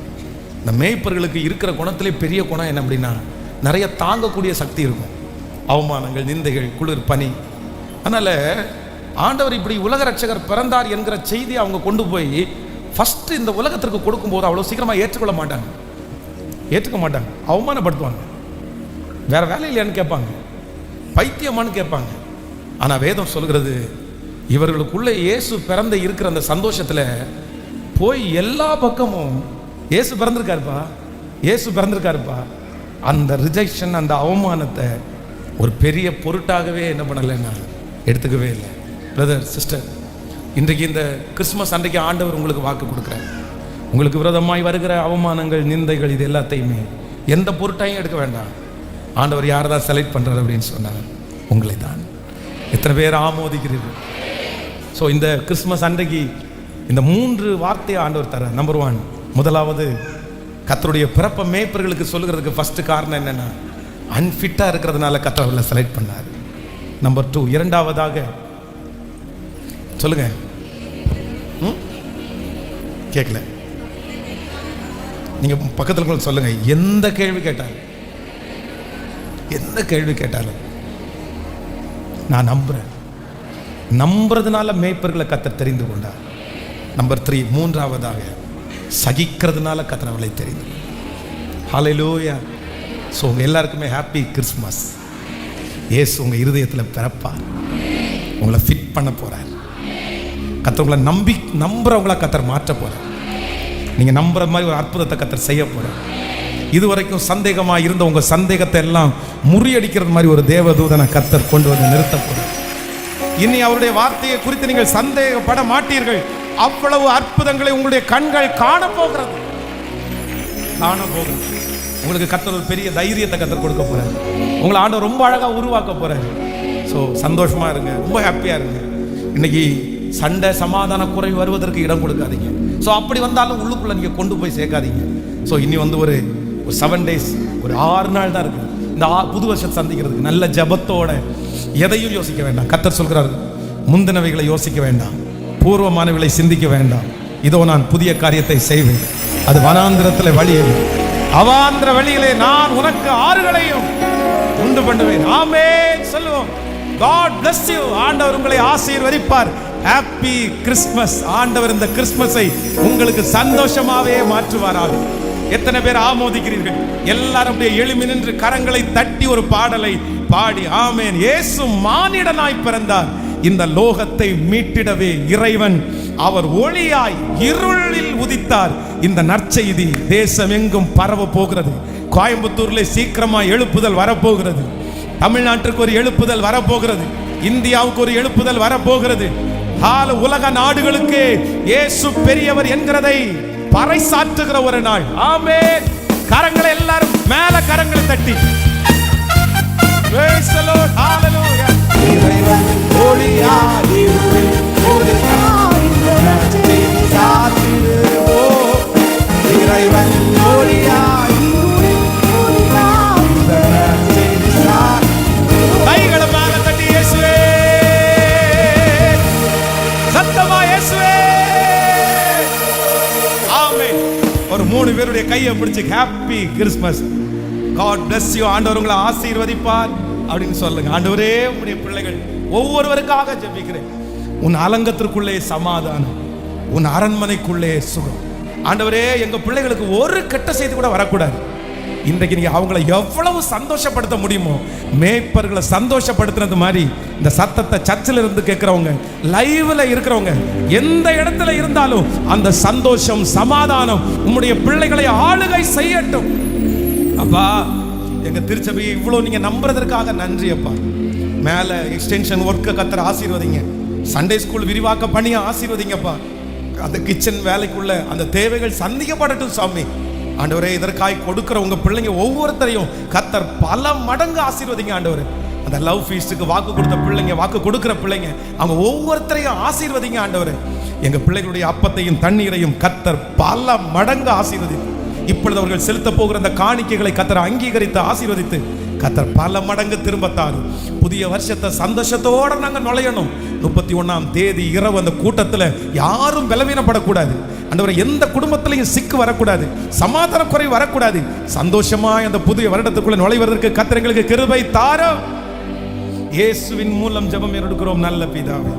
இந்த மேய்ப்பர்களுக்கு இருக்கிற குணத்திலே பெரிய குணம் என்ன அப்படின்னா, நிறைய தாங்கக்கூடிய சக்தி இருக்கும். அவமானங்கள், நிந்தைகள், குளிர், பனி. அதனால ஆண்டவர் இப்படி உலக ரட்சகர் பிறந்தார் என்கிற செய்தி அவங்க கொண்டு போய் ஃபர்ஸ்ட் இந்த உலகத்திற்கு கொடுக்கும்போது அவ்வளோ சீக்கிரமாக ஏற்றுக்க மாட்டாங்க, அவமானப்படுத்துவாங்க, வேற வேலை இல்லையான்னு கேட்பாங்க, பைத்தியமானு கேட்பாங்க. ஆனால் வேதம் சொல்கிறது, இவர்களுக்குள்ள இயேசு பிறந்த இருக்கிற அந்த சந்தோஷத்தில் போய் எல்லா பக்கமும் இயேசு பிறந்திருக்காருப்பா, அந்த ரிஜெக்ஷன், அந்த அவமானத்தை ஒரு பெரிய பொருட்டாகவே என்ன பண்ணலைன்னா எடுத்துக்கவே இல்லை. பிரதர், சிஸ்டர், இன்றைக்கு இந்த கிறிஸ்துமஸ் அன்றைக்கு ஆண்டவர் உங்களுக்கு வாக்கு கொடுக்குறார். உங்களுக்கு விரோதமாய் வருகிற அவமானங்கள், நிந்தைகள், இது எல்லாத்தையுமே எந்த பொருட்டாயும் எடுக்க வேண்டாம். ஆண்டவர் யாரை தான் செலக்ட் பண்ணுறாரு அப்படின்னு சொன்னார், உங்களை தான். எத்தனை பேர் ஆமோதிக்கிறீர்கள்? ஸோ இந்த கிறிஸ்துமஸ் அன்றைக்கு இந்த 3 வார்த்தையை ஆண்டவர் தர. நம்பர் 1, முதலாவது கர்த்தருடைய பிறப்பை மேய்ப்பர்களுக்கு சொல்லுகிறதுக்கு ஃபர்ஸ்ட் காரணம் என்னன்னா, அன்ஃபிட்டாக இருக்கிறதுனால கர்த்தர் அவர்களை செலக்ட் பண்ணார். நம்பர் 2, இரண்டாவதாக சொல்லுங்க, கேட்கல, நீங்க பக்கத்தில் சொல்லுங்க, எந்த கேள்வி கேட்டாலும் நான் நம்புறதுனால மேய்ப்பர்களை கர்த்தர் தெரிந்து கொண்டார். நம்பர் 3, மூன்றாவதாக சகிக்கிறதுனால கர்த்தர் அவளை தெரிந்து. ஹல்லேலூயா. ஸோ உங்க எல்லாருக்குமே ஹாப்பி கிறிஸ்மஸ். இயேசு உங்க இருதயத்தில் பிறப்பார், உங்களை ஃபிட் பண்ண போறார். கர்த்தர் உங்களை நம்புறவங்களா கர்த்தர் மாற்ற போறார். நீங்க நம்புற மாதிரி ஒரு அற்புதத்தை கர்த்தர் செய்ய போறார். இதுவரைக்கும் சந்தேகமாக இருந்த உங்க சந்தேகத்தை எல்லாம் முறியடிக்கிறது மாதிரி ஒரு தேவதூதனை கர்த்தர் கொண்டு வந்து நிறுத்த போறார். இனி அவருடைய வார்த்தையை குறித்து நீங்கள் சந்தேகப்பட மாட்டீர்கள். அவ்வளவு அற்புதங்களை உங்களுடைய கண்கள் காண போகிறது. உங்களுக்கு கர்த்தர் ஒரு பெரிய தைரியத்தை கர்த்தர் கொடுக்க போறாரு. உங்களை ஆண்டவர் ரொம்ப அழகா உருவாக்க போறாரு. ஸோ சந்தோஷமா இருங்க, ரொம்ப ஹாப்பியா இருங்க. இன்னைக்கு சண்டை, சமாதான குறைவு வருவதற்கு இடம் கொடுக்காதீங்க. ஸோ அப்படி வந்தாலும் உள்ளுக்குள்ள நீங்க கொண்டு போய் சேர்க்காதீங்க. ஸோ இனி வந்து ஒரு 7 days, ஒரு 6 நாள் தான் இருக்கு இந்த புது வருஷத்தை சந்திக்கிறதுக்கு. நல்ல ஜபத்தோட எதையும் யோசிக்க வேண்டாம். கர்த்தர் சொல்கிறார், முந்தினவைகளை யோசிக்க வேண்டாம், பூர்வமானவைகளை சிந்திக்க வேண்டாம். இதோ நான் புதிய காரியத்தை செய்வேன், அது வனாந்திரத்தில் வழியை, அவாந்திர வழியிலே நான் உனக்கு ஆறுகளையும் உண்டு பண்ணுவேன். ஆமென் சொல்லுவோம். God bless you. ஆண்டவர் உங்களை ஆசீர்வதிப்பார். Happy Christmas. ஆண்டவர் இந்த கிறிஸ்மஸை உங்களுக்கு சந்தோஷமாவே மாற்றுவாராக. எத்தனை பேர் ஆமோதிக்கிறீர்கள்? எல்லாரும் அப்படியே எழும்பி நின்று கரங்களை தட்டி ஒரு பாடலை பாடி ஆமென். இயேசு மானிடனாய் பிறந்தார். இந்த லோகத்தை மீட்டிடவே இறைவன் அவர் ஒளியாய் இருளில் உதித்தார். இந்த நற்செய்தி தேசம் எங்கும் பரவ போகிறது. கோயம்புத்தூர்ல சீக்கிரமா எழுப்புதல் வரப்போகிறது. தமிழ்நாட்டுக்கு ஒரு எழுப்புதல் வரப்போகிறது. இந்தியாவுக்கு ஒரு எழுப்புதல் வரப்போகிறது. உலக நாடுகளுக்கு இயேசு பெரியவர் என்கிறதை பறைசாற்றுகிற ஒரு நாள். ஆமென். கரங்களை எல்லாரும் மேல கரங்களை தட்டி praise the Lord. hallelujah. இறைவன் ஒளியாய் இருளில் உதித்தார். இந்த நற்செய்தி சாற்றிடுவோம். இறைவன் ஒளியாய் இருளில் உதித்தார். இந்த நற்செய்தி சாற்றிடுவோம். கைகளை மேல தட்டி இயேசுவே, சத்தமா இயேசுவே. ஆமென். ஒரு 3 பேருடைய கையை பிடிச்சு happy Christmas, God bless you, ஆண்டவர் உங்களை ஆசீர்வதிப்பார் அப்படின்னு சொல்லுங்க. ஆண்டவரே, உம்முடைய பிள்ளைகள் ஒவ்வொருவருக்காக ஜெபிக்கிறேன். உன் அலங்கத்திற்குள்ளே சமாதானம், உன் அரண்மனைக்குள்ளே சுகம். ஆண்டவரே, எங்க பிள்ளைகளுக்கு ஒரு கெட்ட செய்தி கூட வரக்கூடாது. இன்றைக்கு நீங்க அவங்களை எவ்வளவு சந்தோஷப்படுத்த முடியுமோ, மேய்ப்பர்களை சந்தோஷப்படுத்துறது மாதிரி இந்த சத்தத்தை சர்ச்சில் இருந்து கேட்கிறவங்க, லைவ்ல இருக்கிறவங்க, எந்த இடத்துல இருந்தாலும் அந்த சந்தோஷம் சமாதானம் உம்முடைய பிள்ளைகளை ஆளுகை செய்யட்டும். அப்பா, எங்க திருச்சபையை இவ்வளவு நீங்க நம்புறதற்காக நன்றி அப்பா. மேல எக்ஸ்டென்ஷன் ஒர்க்கை கத்தர ஆசீர்வதிங்க. சண்டே ஸ்கூல் விரிவாக்க பணியை ஆசீர்வதிங்கப்பா. அந்த கிச்சன் வேலைக்குள்ள அந்த தேவைகள் சந்திக்கப்படட்டும் சாமி. ஆண்டவரே, இதற்காய் கொடுக்கிற உங்க பிள்ளைங்க ஒவ்வொருத்தரையும் கத்தர் பல மடங்கு ஆசீர்வதிங்க ஆண்டவரே. அந்த லவ் ஃபீஸ்டுக்கு வாக்கு கொடுத்த பிள்ளைங்க, வாக்கு கொடுக்கிற பிள்ளைங்க, அவங்க ஒவ்வொருத்தரையும் ஆசீர்வதிங்க ஆண்டவரே. எங்க பிள்ளைகளுடைய அப்பத்தையும் தண்ணீரையும் கத்தர் பல மடங்கு ஆசீர்வதித்து, இப்பொழுது அவர்கள் செலுத்த போகிற அந்த காணிக்கைகளை கத்தர் அங்கீகரித்து ஆசீர்வதித்து கத்தர் பல மடங்கு திரும்பத்தாரு. புதிய வருஷத்தை சந்தோஷத்தோட நாங்கள் நுழையணும். 31ஆம் தேதி இரவு அந்த கூட்டத்தில் யாரும் பலவீனப்படக்கூடாது ஆண்டவரே. எந்த குடும்பத்திலையும் சிக்கு வரக்கூடாது, சமாதான குறை வரக்கூடாது. சந்தோஷமாய் அந்த புதிய வருடத்துக்குள்ள நுழைவதற்கு கத்தர் எங்களுக்கு கிருபை தாரும். இயேசுவின் மூலம் ஜெபம் எடுக்கிறோம் நல்ல பிதாவே.